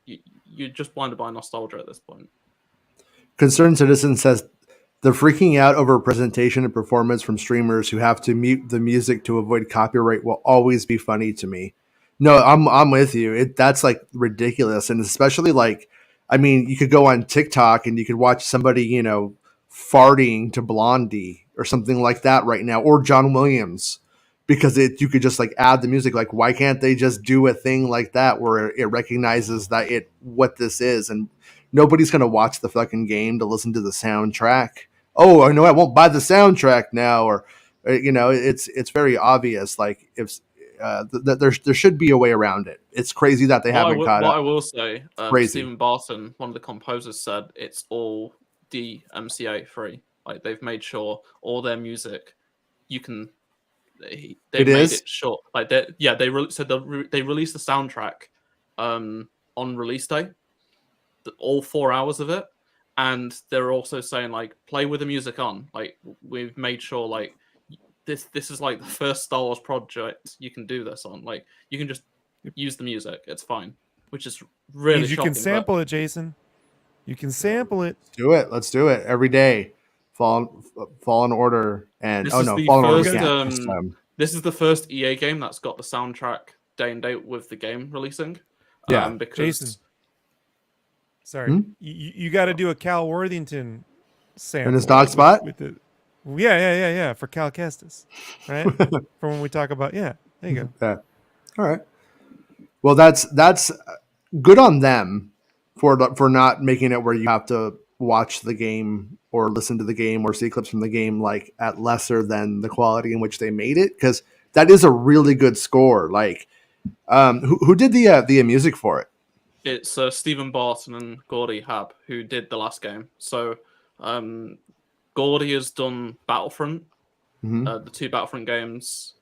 you're just blinded by nostalgia at this point. Concerned Citizen says the freaking out over presentation and performance from streamers who have to mute the music to avoid copyright will always be funny to me. No, I'm with you. That's like ridiculous, and especially like, I mean, you could go on TikTok and you could watch somebody farting to Blondie or something like that right now, or John Williams, because you could just like add the music. Like, why can't they just do a thing like that where it recognizes that what this is, and nobody's gonna watch the fucking game to listen to the soundtrack. Oh, I know I won't buy the soundtrack now, or it's very obvious. Like if there should be a way around it. It's crazy that they haven't caught up. What I will say, Stephen Barton, one of the composers, said it's all DMCA free. Like they've made sure all their music, you can. They've made it short. Like they released the soundtrack, on release day. All 4 hours of it, and they're also saying like play with the music on. Like we've made sure like this is like the first Star Wars project you can do this on. Like you can just use the music, it's fine, which is really you shocking. Can sample it, Jason. You can sample it. Let's do it every day. Fallen Order and Fallen Order. This is the first EA game that's got the soundtrack day and date with the game releasing. Yeah, because Jason. Sorry, you got to do a Cal Worthington sample. In his dog spot? Yeah, for Cal Kestis, right? For when we talk about, there you go. Yeah. All right. Well, that's good on them for not making it where you have to watch the game or listen to the game or see clips from the game like at lesser than the quality in which they made it, because that is a really good score. Like Who did the music for it? It's Stephen Barton and Gordy Hab who did the last game. So Gordy has done Battlefront, the 2 Battlefront games,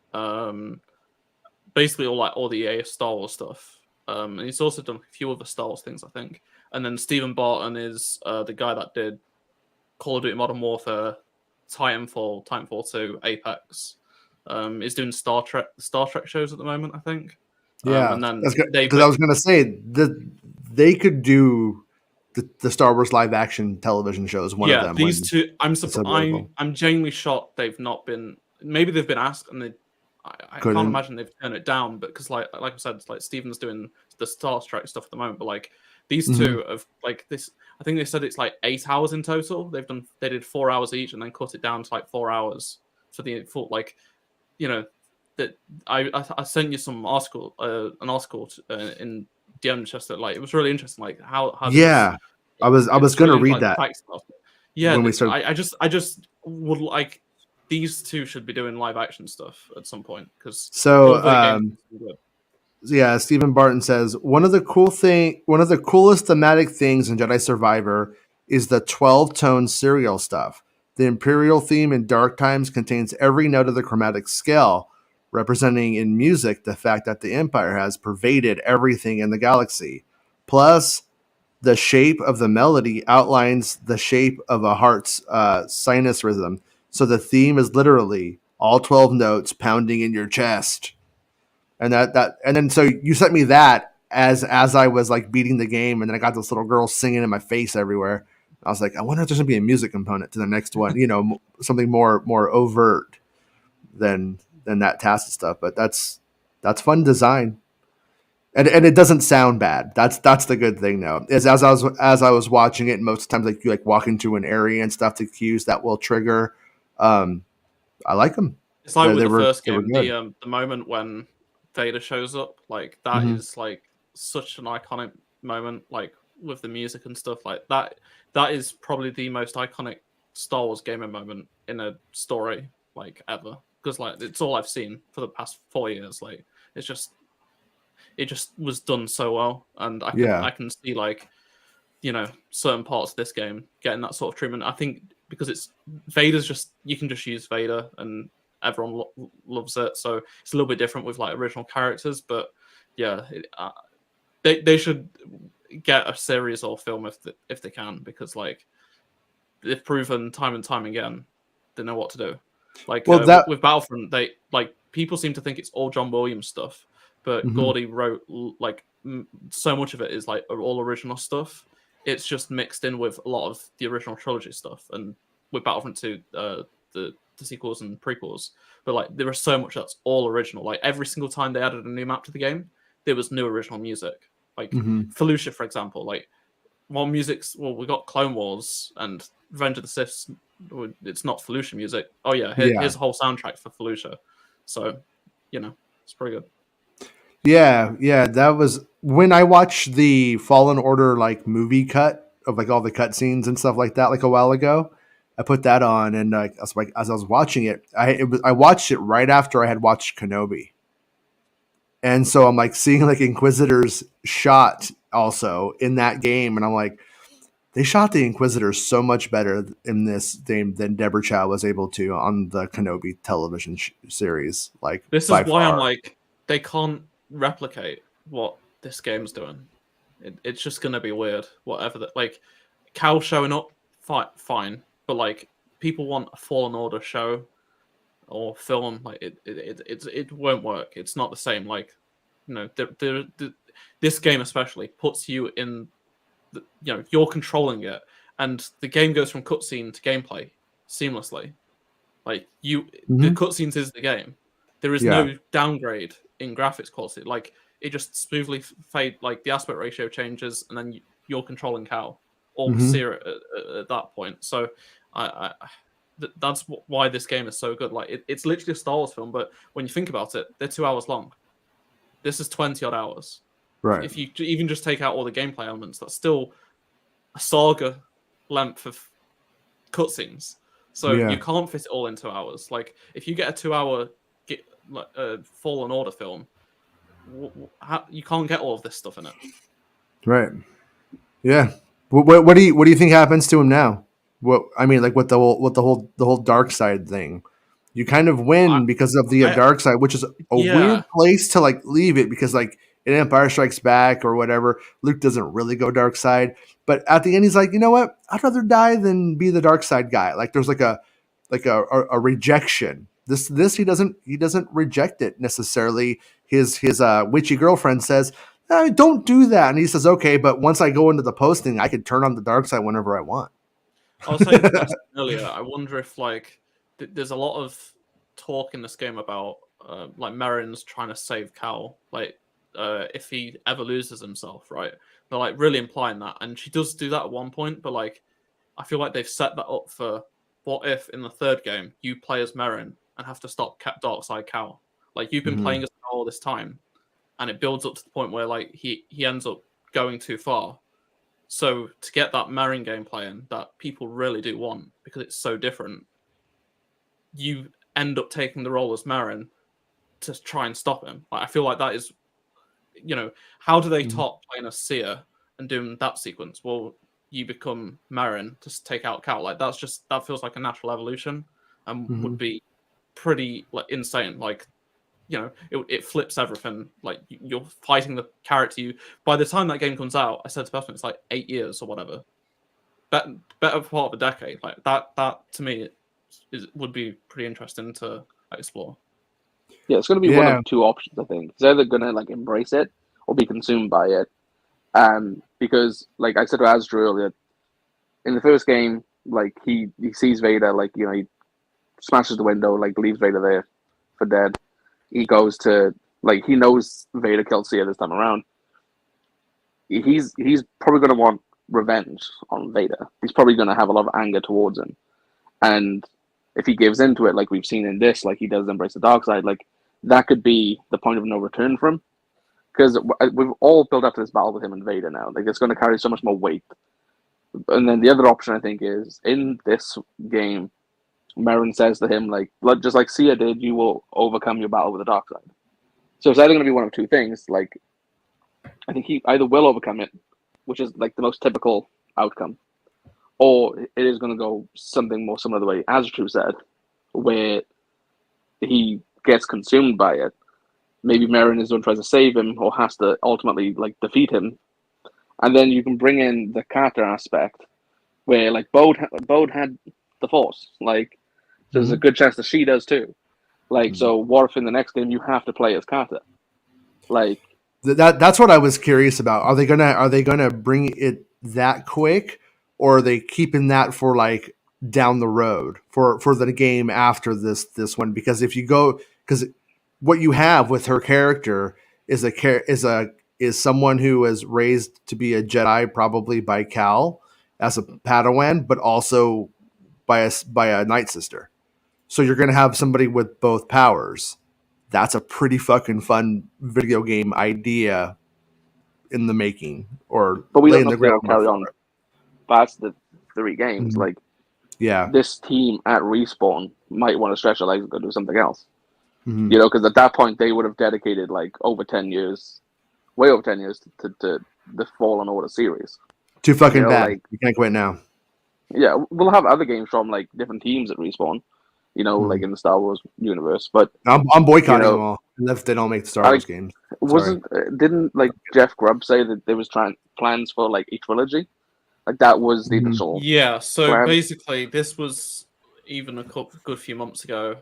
basically all the EA Star Wars stuff. And he's also done a few other Star Wars things, I think. And then Stephen Barton is the guy that did Call of Duty Modern Warfare, Titanfall 2, Apex. Is doing Star Trek shows at the moment, I think. Yeah, and then because I was going to say that they could do the Star Wars live action television shows. One of them. These two. I'm surprised. I'm genuinely shocked they've not been. Maybe they've been asked, and I can't imagine they've turned it down. But because, like I said, it's like Steven's doing the Star Trek stuff at the moment. But like these two have like this. I think they said it's like 8 hours in total. They did 4 hours each, and then cut it down to like 4 hours for the full like, you know. That I sent you some article, an article in DM just that like it was really interesting. Like how yeah, I was going to read that. Yeah, when we started. I just would like these two should be doing live action stuff at some point because yeah, Stephen Barton says one of the coolest thematic things in Jedi Survivor is the 12-tone serial stuff. The Imperial theme in Dark Times contains every note of the chromatic scale, representing in music the fact that the Empire has pervaded everything in the galaxy. Plus, the shape of the melody outlines the shape of a heart's sinus rhythm. So the theme is literally all 12 notes pounding in your chest. And then so you sent me that as I was like beating the game, and then I got this little girl singing in my face everywhere. I was like, I wonder if there's gonna be a music component to the next one, something more overt than that tacit stuff. But that's fun design, and it doesn't sound bad. That's the good thing though. Is as I was watching it, most times like you like walk into an area and stuff, the cues that will trigger. I like them. It's like with the first game, the moment when Vader shows up, like that is like such an iconic moment, like with the music and stuff like that. That is probably the most iconic Star Wars gaming moment in a story like ever, because like it's all I've seen for the past 4 years. Like it just was done so well, and I can see like certain parts of this game getting that sort of treatment. I think because it's Vader's just you can just use Vader and everyone loves it, so it's a little bit different with like original characters. But yeah, they should get a series or film if they can, because like they've proven time and time again they know what to do. Like with Battlefront, they like people seem to think it's all John Williams stuff, but Gordy wrote like so much of it is like all original stuff. It's just mixed in with a lot of the original trilogy stuff, and with Battlefront 2, the sequels and prequels. But like there was so much that's all original. Like every single time they added a new map to the game, there was new original music. Like Felucia, for example, like we got Clone Wars and Revenge of the Sith. It's not Felucia music. Oh yeah, here's a whole soundtrack for Felucia. So, it's pretty good. Yeah, that was when I watched the Fallen Order like movie cut of like all the cutscenes and stuff like that like a while ago. I put that on, and as I was watching it, I watched it right after I had watched Kenobi, and so I'm like seeing like Inquisitors shot also in that game, and I'm like, they shot the Inquisitors so much better in this game than Deborah Chow was able to on the Kenobi television series. Like this is why far. I'm like, they can't replicate what this game's doing. It's just gonna be weird. Whatever that, like Cal showing up, fine, but like people want a Fallen Order show or film, like it won't work. It's not the same. Like this game especially puts you in. You're controlling it, and the game goes from cutscene to gameplay seamlessly. Like the cutscenes is the game. There is no downgrade in graphics quality. Like it just smoothly fade. Like the aspect ratio changes, and then you're controlling Cal or Seer at that point. So that's why this game is so good. Like it's literally a Star Wars film, but when you think about it, they're 2 hours long. This is 20 odd hours. Right. If you even just take out all the gameplay elements, that's still a saga length of cutscenes. So you can't fit it all in 2 hours. Like if you get a 2 hour Fallen Order film, you can't get all of this stuff in it. Right. Yeah. What do you think happens to him now? What I mean, like with the whole dark side thing, you kind of I, win because of the I dark side, which is a yeah. weird place to like leave it because like in Empire Strikes Back or whatever, Luke doesn't really go dark side, but at the end he's like, you know what? I'd rather die than be the dark side guy. Like there's a rejection. This he doesn't reject it necessarily. His witchy girlfriend says, don't do that. And he says, okay, but once I go into the posting, I can turn on the dark side whenever I want. I was saying to Dustin earlier, I wonder if like there's a lot of talk in this game about like Merrin's trying to save Cal, like if he ever loses himself, right? They're like really implying that, and she does do that at one point, but like I feel like they've set that up for what if in the third game you play as Merrin and have to stop Dark Side Cal, like you've been playing as Cal all this time, and it builds up to the point where like he ends up going too far. So to get that Merrin gameplay in that people really do want because it's so different, you end up taking the role as Merrin to try and stop him. Like, I feel like that is, how do they top playing a Seer and doing that sequence? Well, you become Merrin to take out Cal. Like that feels like a natural evolution and would be pretty like insane. Like, it flips everything. Like you're fighting the character. By the time that game comes out, I said to Bethman, it's like 8 years or whatever. Better part of a decade. Like that to me would be pretty interesting to explore. Yeah, it's going to be one of two options. I think it's either going to like embrace it or be consumed by it. Because like I said to Asdru earlier, in the first game, like he sees Vader, like he smashes the window, like leaves Vader there for dead. He goes to like he knows Vader killed Seer this time around. He's probably going to want revenge on Vader. He's probably going to have a lot of anger towards him, and if he gives into it, like we've seen in this, like he does embrace the dark side, like that could be the point of no return for him. Because we've all built up to this battle with him and Vader now. Like it's going to carry so much more weight. And then the other option I think is in this game, Merrin says to him, like, just like Seer did, you will overcome your battle with the dark side. So it's either going to be one of two things. Like, I think he either will overcome it, which is like the most typical outcome, or it is going to go something more similar to the way Asdru said, where he gets consumed by it. Maybe Merrin is the one who tries to save him, or has to ultimately like defeat him, and then you can bring in the Carter aspect, where like Bode had the Force, like so there's a good chance that she does too. Like, so what if in the next game you have to play as Carter? Like that's what I was curious about. Are they gonna bring it that quick, or are they keeping that for like down the road for the game after this one? Because if you go, because what you have with her character is someone who was raised to be a Jedi, probably by Cal as a Padawan, but also by a Night Sister. So you're going to have somebody with both powers. That's a pretty fucking fun video game idea in the making, or but we don't laying know the if they'll groundwork carry for on it. past the 3 games. Like Yeah. this team at Respawn might want to stretch their legs and go do something else. Mhm. Because at that point they would have dedicated like over 10 years, way over 10 years to the Fallen Order series. Too fucking bad. Like, you can't quit now. Yeah, we'll have other games from like different teams at Respawn, like in the Star Wars universe. But I'm boycotting them all if they don't make the Star Wars games. Didn't like Jeff Grubb say that there was plans for like a trilogy? Like that was the initial. Yeah. So plan. basically, this was even a good few months ago.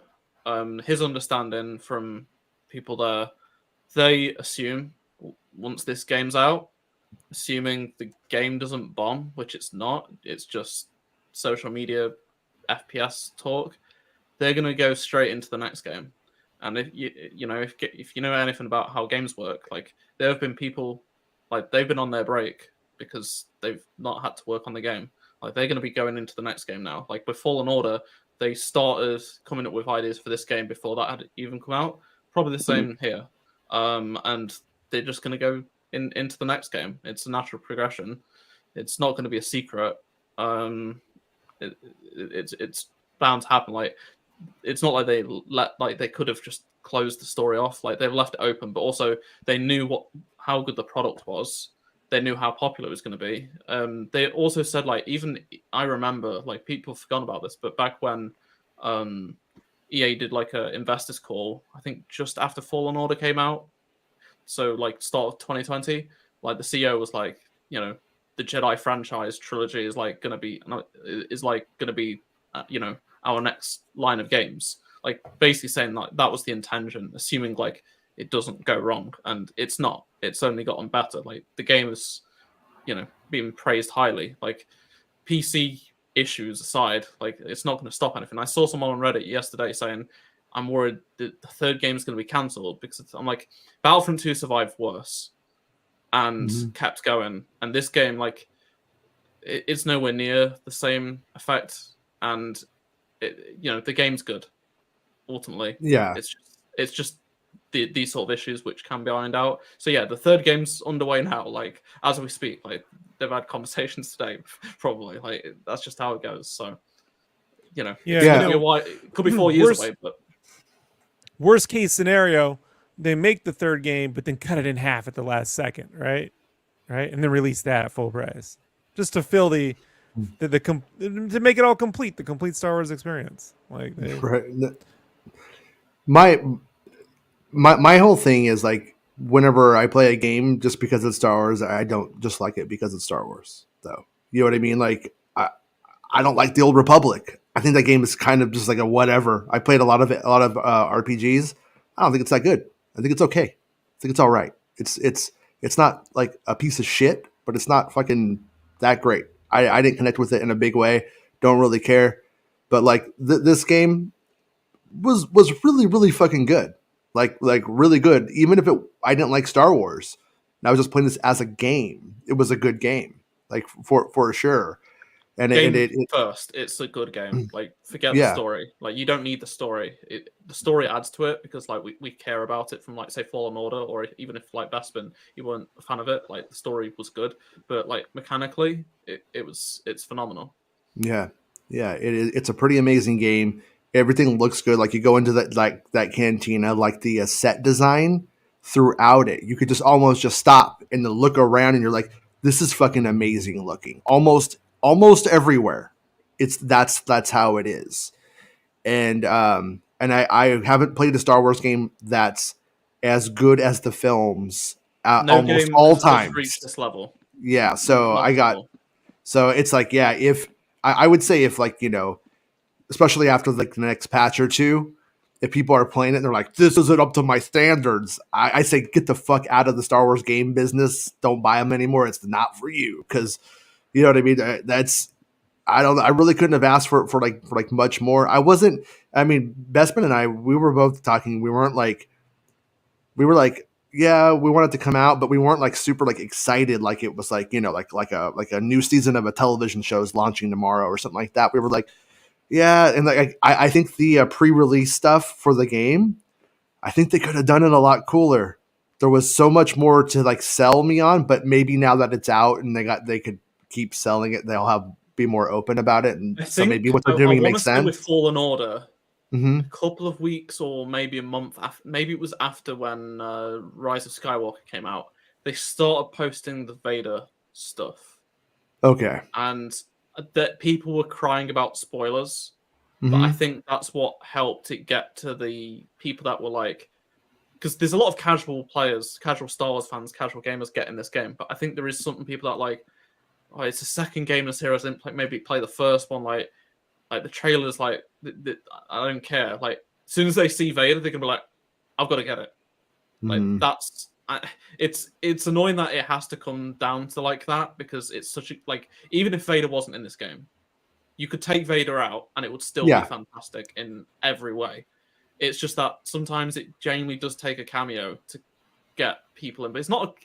His understanding from people there, they assume once this game's out, assuming the game doesn't bomb, which it's not, it's just social media FPS talk, they're going to go straight into the next game. And if you know anything about how games work, like there have been people like they've been on their break because they've not had to work on the game. Like they're going to be going into the next game now. Like with Fallen Order, they started coming up with ideas for this game before that had even come out. Probably the same here. And they're just going to go into the next game. It's a natural progression. It's not going to be a secret. It's bound to happen. Like it's not like they could have just closed the story off. Like they've left it open, but also they knew how good the product was. They knew how popular it was going to be. They also said, like, even I remember, like, people forgot about this, but back when EA did like a investors call, I think just after Fallen Order came out, so like start of 2020, like the CEO was like, you know, the Jedi franchise trilogy is like gonna be you know, our next line of games. Like basically saying like that was the intention, assuming like it doesn't go wrong, and it's not. It's only gotten better. Like the game is, you know, being praised highly. Like PC issues aside, like it's not going to stop anything. I saw someone on Reddit yesterday saying, "I'm worried that the third game is going to be cancelled because I'm like, Battlefront 2 survived worse and kept going, and this game like it's nowhere near the same effect, and you know the game's good. Ultimately, Yeah. It's just these sort of issues which can be ironed out. So yeah, the third game's underway now. Like as we speak, like they've had conversations today. Probably like that's just how it goes. So you know, Yeah. it could be 4 years away. But worst case scenario, they make the third game, but then cut it in half at the last second, right? And then release that at full price, just to fill to make it all complete, the complete Star Wars experience. Like right. My whole thing is like whenever I play a game just because it's Star Wars, I don't just like it because it's Star Wars, though. You know what I mean? Like I don't like the Old Republic. I think that game is kind of just like a whatever. I played a lot of RPGs. I don't think it's that good. I think it's okay. I think it's all right. It's not like a piece of shit, but it's not fucking that great. I didn't connect with it in a big way. Don't really care. But like this game was really really fucking good. Like really good. Even if I didn't like Star Wars, and I was just playing this as a game. It was a good game, like for sure. And it first, it's a good game. Like forget Yeah. the story. Like you don't need the story. The story adds to it because like we care about it from like say Fallen Order, or even if like Bespin, you weren't a fan of it. Like the story was good, but like mechanically, it's phenomenal. Yeah. It's a pretty amazing game. Everything looks good. Like you go into that cantina, like the set design throughout it, you could just almost just stop and then look around, and you're like, this is fucking amazing looking. Almost everywhere. That's how it is. And I haven't played a Star Wars game that's as good as the films No almost game all has times. reached this level. Yeah, so Not so it's like, yeah, if I would say if like, you know, especially after like the next patch or two, if people are playing it and they're like, this isn't up to my standards, I say get the fuck out of the Star Wars game business. Don't buy them anymore. It's not for you. Because you know what I mean? I really couldn't have asked for like much more. I mean, Bestman and I, we were both talking. We were like, yeah, we wanted to come out, but we weren't like super like excited. Like it was like, you know, like a new season of a television show is launching tomorrow or something like that. We were like, yeah. And like, I think the pre-release stuff for the game, I think they could have done it a lot cooler. There was so much more to like sell me on, but maybe now that it's out and they could keep selling it, they'll be more open about it. And so maybe what they're doing makes sense. With Fallen Order, a couple of weeks or maybe a month after, maybe it was after when Rise of Skywalker came out, they started posting the Vader stuff. Okay. And that people were crying about spoilers. But I think that's what helped it get to the people that were like, because there's a lot of casual players, casual Star Wars fans, casual gamers getting this game. But I think there is some people that like, oh, it's a second game in the series. I didn't maybe play the first one. Like the trailers, like I don't care. Like as soon as they see Vader, they're gonna be like, I've got to get it. Like it's annoying that it has to come down to like that, because it's such a like, even if Vader wasn't in this game, you could take Vader out and it would still be fantastic in every way. It's just that sometimes it genuinely does take a cameo to get people in. But it's not.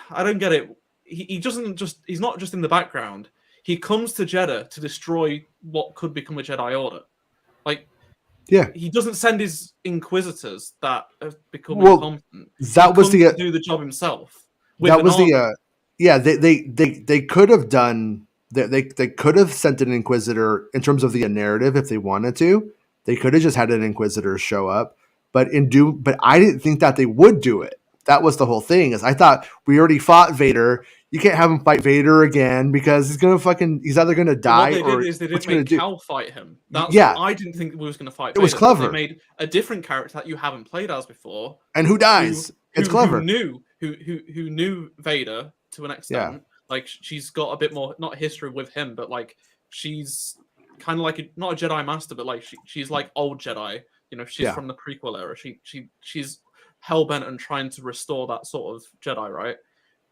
I don't get it. He doesn't just. He's not just in the background. He comes to Jeddah to destroy what could become a Jedi Order. Like, he doesn't send his Inquisitors that have become incompetent. That was to do the job himself. That was they could have done. They could have sent an Inquisitor in terms of the narrative if they wanted to. They could have just had an Inquisitor show up, but I didn't think that they would do it. That was the whole thing. Is I thought we already fought Vader. You can't have him fight Vader again because he's either gonna die What they or did is they what's didn't he gonna make do? Cal fight him. That's Yeah, I didn't think we was going to fight it was Vader, but clever. they made a different character that you haven't played as before, And who dies? It's clever. who knew Vader to an extent. Yeah. Like she's got a bit more not history with him, but like she's kind of like not a Jedi Master, but like she's like old Jedi. You know, she's Yeah. from the prequel era. She's hell bent on trying to restore that sort of Jedi, right?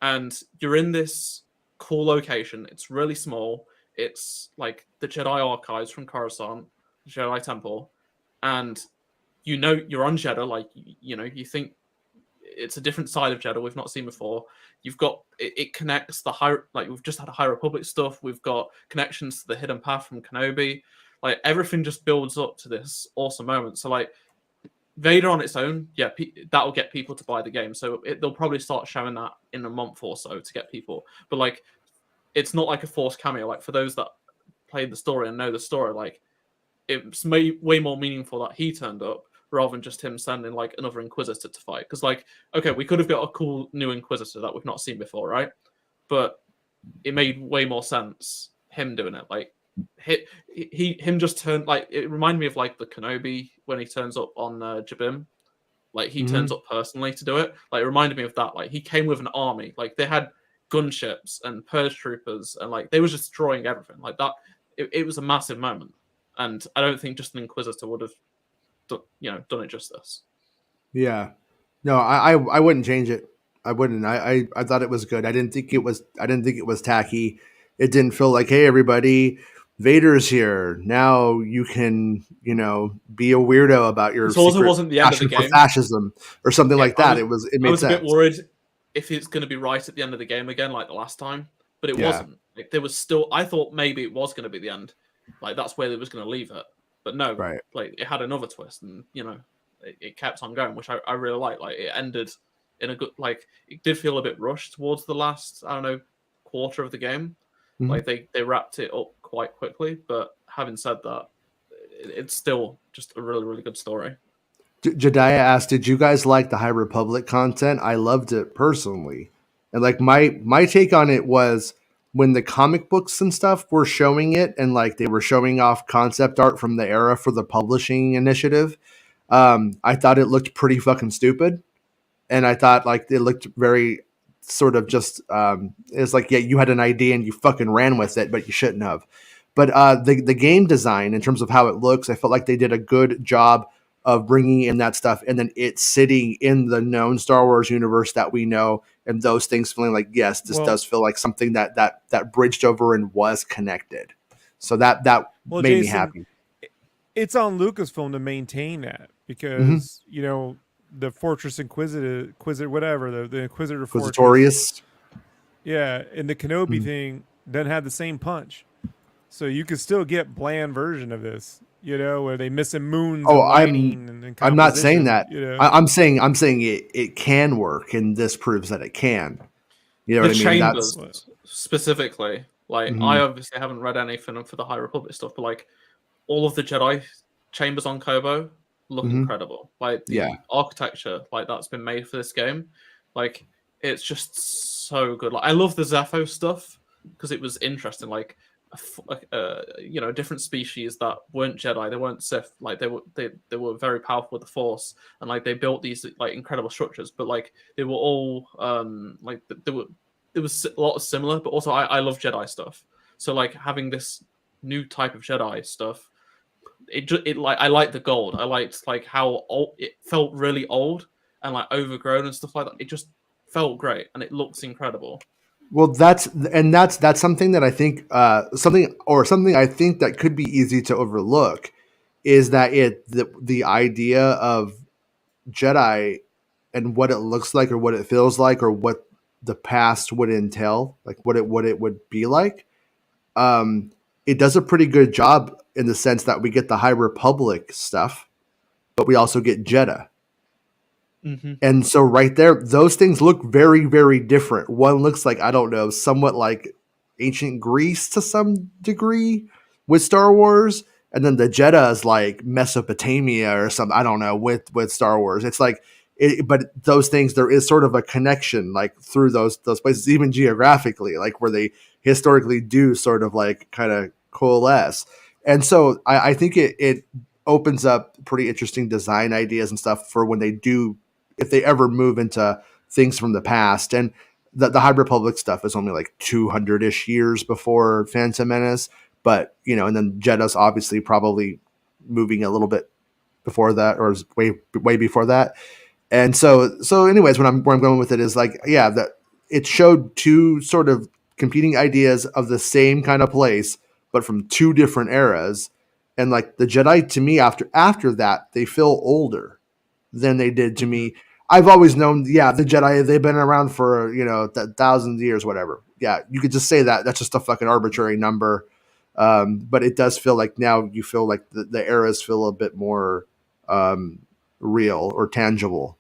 And you're in this cool location. It's really small. It's like the Jedi archives from Coruscant, the Jedi Temple, and you know you're on Jeddah. Like you know, you think it's a different side of Jeddah we've not seen before. You've got it connects the high, like we've just had High Republic stuff. We've got connections to the hidden path from Kenobi. Like everything just builds up to this awesome moment. So like Vader on its own, yeah, that'll get people to buy the game. So they'll probably start showing that in a month or so to get people. But like, it's not like a forced cameo. Like for those that played the story and know the story, like it's way more meaningful that he turned up rather than just him sending like another Inquisitor to fight. Because like, okay, we could have got a cool new Inquisitor that we've not seen before, right? But it made way more sense him doing it. Like him just turned, like it reminded me of like the Kenobi when he turns up on Jabim. Like he turns up personally to do it. Like it reminded me of that. Like he came with an army. Like they had gunships and purge troopers and like they were just destroying everything. Like that. It was a massive moment. And I don't think just an Inquisitor would have done it justice. Yeah. No, I wouldn't change it. I wouldn't. I thought it was good. I didn't think it was tacky. It didn't feel like, hey everybody, Vader's here. Now you can, be a weirdo about your It also wasn't the end of the game. Fascism or something like that. It made I was sense. a bit worried if it's going to be right at the end of the game again, like the last time, but it wasn't. Like there was still. I thought maybe it was going to be the end. Like that's where they was going to leave it, but no. Right. Like it had another twist, and it kept on going, which I really like. Like it ended in a good. Like it did feel a bit rushed towards the last, I don't know, quarter of the game. Mm-hmm. Like they wrapped it up quite quickly, but having said that, it's still just a really, really good story. Jediah asked, did you guys like the High Republic content? I loved it personally. And like my take on it was when the comic books and stuff were showing it and like they were showing off concept art from the era for the publishing initiative, I thought it looked pretty fucking stupid. And I thought like it looked very sort of just, it's like, yeah, you had an idea and you fucking ran with it, but you shouldn't have. But the game design in terms of how it looks, I felt like they did a good job of bringing in that stuff and then it sitting in the known Star Wars universe that we know, and those things feeling like, yes, this does feel like something that bridged over and was connected. So that made Jason, me happy. It's on Lucasfilm to maintain that because the Fortress Inquisitor, whatever the Inquisitor Inquisitorius. Yeah, and the Kenobi thing doesn't have the same punch, so you could still get bland version of this. Where they missing moons. Oh, and I'm not saying that. I'm saying it can work, and this proves that it can. You know the what I mean? Chambers specifically. Like I obviously haven't read anything for the High Republic stuff, but like all of the Jedi chambers on Kobo look incredible. Like the architecture, like that's been made for this game, like it's just so good. Like I love the Zepho stuff because it was interesting. Like a different species that weren't Jedi, they weren't Sith, like they were very powerful with the Force, and like they built these like incredible structures, but like they were all like there was a lot of similar, but also I love Jedi stuff, so like having this new type of Jedi stuff, it like I liked the gold, I liked like how old it felt, really old and like overgrown and stuff like that. It just felt great and it looks incredible. Well, that's something that I think something I think that could be easy to overlook is that the idea of Jedi and what it looks like or what it feels like or what the past would entail, like what it would be like. It does a pretty good job in the sense that we get the High Republic stuff, but we also get Jeddah. And so right there, those things look very, very different. One looks like, I don't know, somewhat like ancient Greece to some degree with Star Wars. and then the Jeddah is like Mesopotamia or something. I don't know with Star Wars. It's like, but those things, there is sort of a connection like through those places, even geographically, like where they historically do sort of like kind of coalesce. And so I think it opens up pretty interesting design ideas and stuff for when they do, if they ever move into things from the past. And the High Republic stuff is only like 200-ish years before Phantom Menace, but and then Jeddah's obviously probably moving a little bit before that, or way before that. And so anyways, where I'm going with it is like, yeah, that it showed two sort of competing ideas of the same kind of place, but from two different eras. And like the Jedi, to me, after that, they feel older than they did to me. I've always known, yeah, the Jedi, they've been around for, thousands of years, whatever. Yeah, you could just say that. That's just a fucking arbitrary number. But it does feel like now you feel like the eras feel a bit more real or tangible,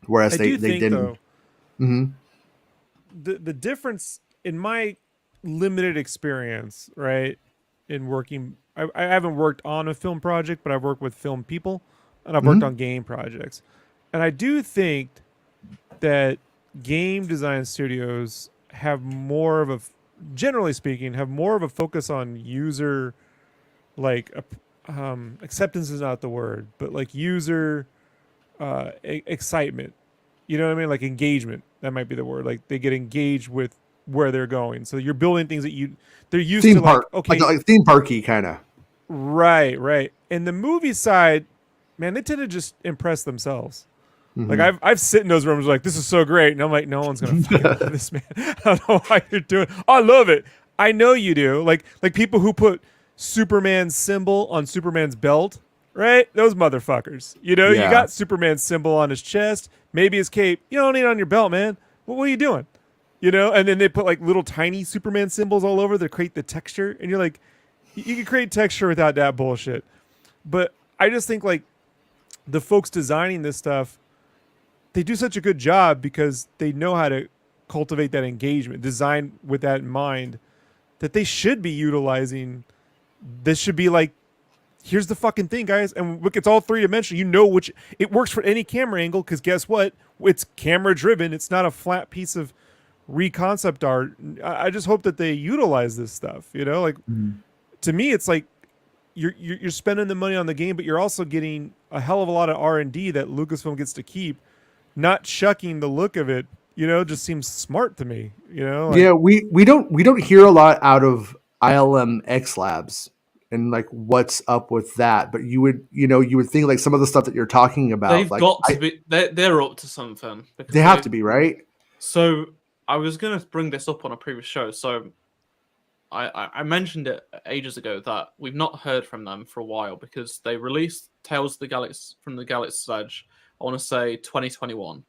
whereas they didn't. Though, the difference in my limited experience, right, in working, I haven't worked on a film project, but I've worked with film people, and I've worked on game projects, and I do think that game design studios have more of a, generally speaking, have more of a focus on user, like acceptance is not the word, but like user excitement. You know what I mean? Like engagement. That might be the word. Like they get engaged with where they're going. So you're building things that they're used theme to. Park, like, okay, like theme parky kind of. Right. And the movie side, man, they tend to just impress themselves. Like I've sit in those rooms like, this is so great, and I'm like, no one's gonna fucking love this, man. I don't know why you're doing. I love it. I know you do. Like people who put Superman's symbol on Superman's belt, right? Those motherfuckers. You got Superman's symbol on his chest, maybe his cape. You don't need it on your belt, man. What are you doing? And then they put like little tiny Superman symbols all over to create the texture, and you're like, you can create texture without that bullshit. But I just think like the folks designing this stuff, they do such a good job because they know how to cultivate that engagement, design with that in mind, that they should be utilizing. This should be like, here's the fucking thing, guys. And look, it's all three-dimensional. Which it works for any camera angle because guess what? It's camera driven. It's not a flat piece of reconcept art. I just hope that they utilize this stuff. To me, it's like you're spending the money on the game, but you're also getting a hell of a lot of R&D that Lucasfilm gets to keep. Not shucking the look of it, just seems smart to me. Yeah, we don't hear a lot out of ILM X Labs and like what's up with that. But you would think like some of the stuff that you're talking about, they've like, got to be. They're up to something. They have to be, right? So I was going to bring this up on a previous show. So I mentioned it ages ago that we've not heard from them for a while because they released Tales of the Galaxy from the Galaxy's Edge. I want to say 2020,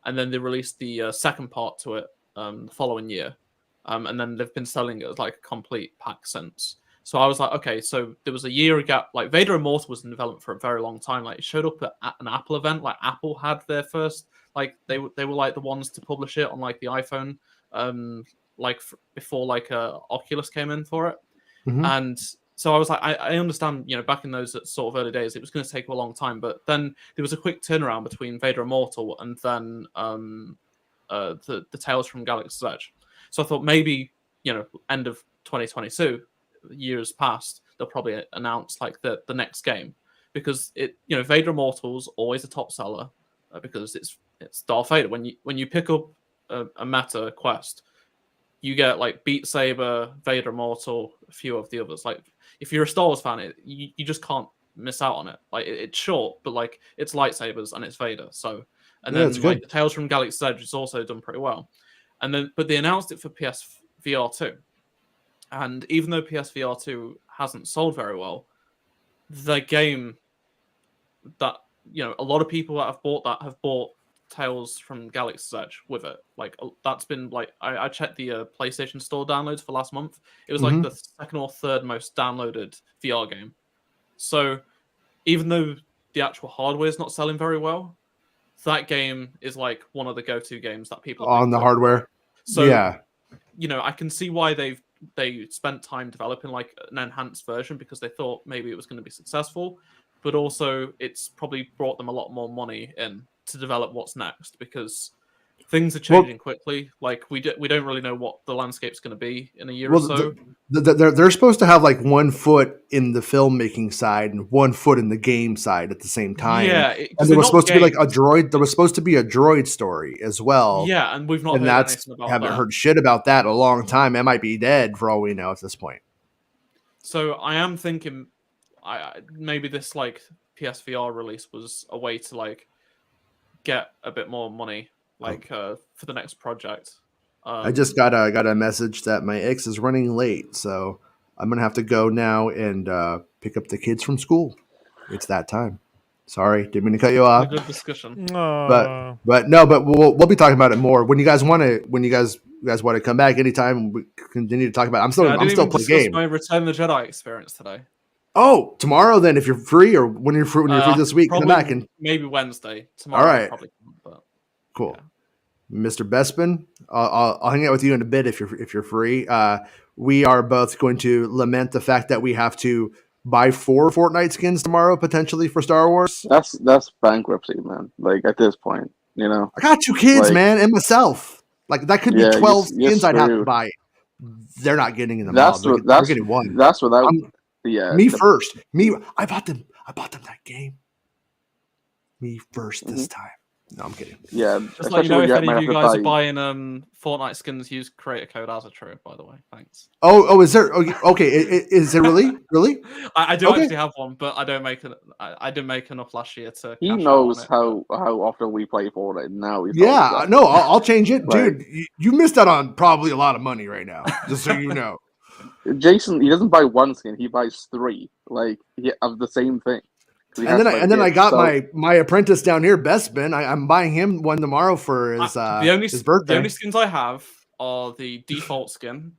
and then they released the second part to it the following year, and then they've been selling it as like a complete pack since. So I was like, okay, so there was a year gap. Like Vader Immortal was in development for a very long time. Like it showed up at an Apple event. Like Apple had their first, like they were like the ones to publish it on like the iPhone, before like Oculus came in for it, and. So I was like, I understand, back in those sort of early days, it was going to take a long time. But then there was a quick turnaround between Vader Immortal and then the Tales from Galaxy's Edge. So I thought maybe, end of 2022, years past, they'll probably announce like the next game. Because Vader Immortal's always a top seller because it's Darth Vader. When you pick up a meta quest, you get like Beat Saber, Vader Immortal, a few of the others. Like if you're a Star Wars fan, you just can't miss out on it. Like it's short, but like it's lightsabers and it's Vader. So then like the Tales from Galaxy's Edge is also done pretty well. But they announced it for PSVR 2, and even though PSVR 2 hasn't sold very well, the game that a lot of people that have bought Tales from Galaxy's Edge with it. Like that's been like I checked the PlayStation Store downloads for last month. It was like the second or third most downloaded VR game. So even though the actual hardware is not selling very well, that game is like one of the go-to games that people on the hardware. So I can see why they've they spent time developing like an enhanced version because they thought maybe it was going to be successful, but also it's probably brought them a lot more money in to develop what's next because things are changing quickly. Like we don't really know what the landscape's going to be in a year or so. They're supposed to have like 1 foot in the filmmaking side and 1 foot in the game side at the same time. Yeah, and there was supposed to be like a droid. There was supposed to be a droid story as well. Yeah, and we've not and heard that's anything about haven't that. heard shit about that in a long time. It might be dead for all we know at this point. So I am thinking, maybe this like PSVR release was a way to like get a bit more money, like for the next project. I just got a message that my ex is running late, so I'm gonna have to go now and pick up the kids from school. It's that time. Sorry, didn't mean to cut you off. A good discussion. But we'll be talking about it more when you guys want to. When you guys want to come back anytime, we continue to talk about it. I'm still playing the game. My Return of the Jedi experience today. Oh, tomorrow then, if you're free, or when you're free this week, come back and maybe Wednesday. Tomorrow, all right, probably, but, cool. Yeah. Mr. Bespin, I'll hang out with you in a bit if you're free. We are both going to lament the fact that we have to buy 4 Fortnite skins tomorrow potentially for Star Wars. That's bankruptcy, man. Like at this point, you know. I got 2 kids, man, and myself. Like that could be 12 skins I'd have to buy. They're not getting in the mall. They're getting 1. That's without. Me first. I bought them that game. Me first this time. No, I'm kidding. Yeah. Just let you know if any of you guys are buying Fortnite skins, use creator code ASATrue, by the way. Thanks. Oh, is there? Okay, is there really? Really? I do actually have one, but I didn't make enough last year to. He knows how often we play Fortnite now. Yeah, no, I'll change it, dude. You missed out on probably a lot of money right now. Just so you know. Jason, he doesn't buy 1 skin; he buys 3, of the same thing. And then I got my apprentice down here, Bespin. I'm buying him one tomorrow for his his birthday. The only skins I have are the default skin,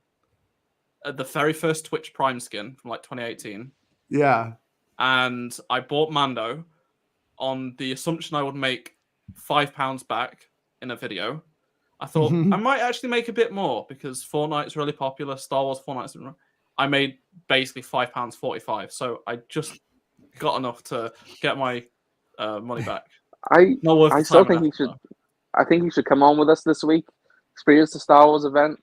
the very first Twitch Prime skin from like 2018. Yeah, and I bought Mando on the assumption I would make £5 back in a video. I thought I might actually make a bit more because Fortnite's really popular. Star Wars Fortnite's. I made basically £5.45, so I just got enough to get my money back. I still think he should. I think he should come on with us this week. Experience the Star Wars event.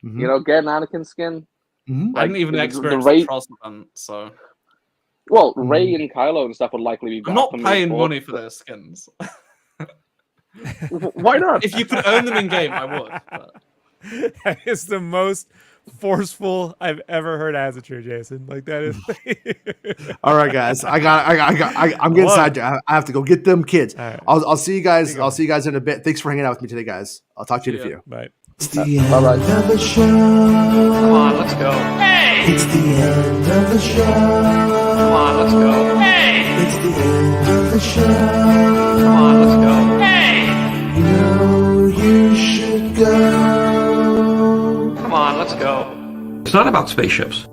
You know, get an Anakin skin. I didn't even experience the Cross event, so. Well, Rey and Kylo and stuff would likely be. I'm not paying money for their skins. Why not? If you could earn them in game, I would. But... That is the most forceful I've ever heard ASATrue, Jason. Like that is. All right, guys. I'm getting sidetracked. I have to go get them kids. Right. I'll see you guys. I'll see you guys in a bit. Thanks for hanging out with me today, guys. I'll talk to you in a few. Bye. It's the end Bye-bye. of the show. Come on, let's go. Hey! It's the end of the show. Come on, let's go. Hey! It's the end of the show. Come on, let's go. Hey! You know you should go. Come on, let's go. It's not about spaceships.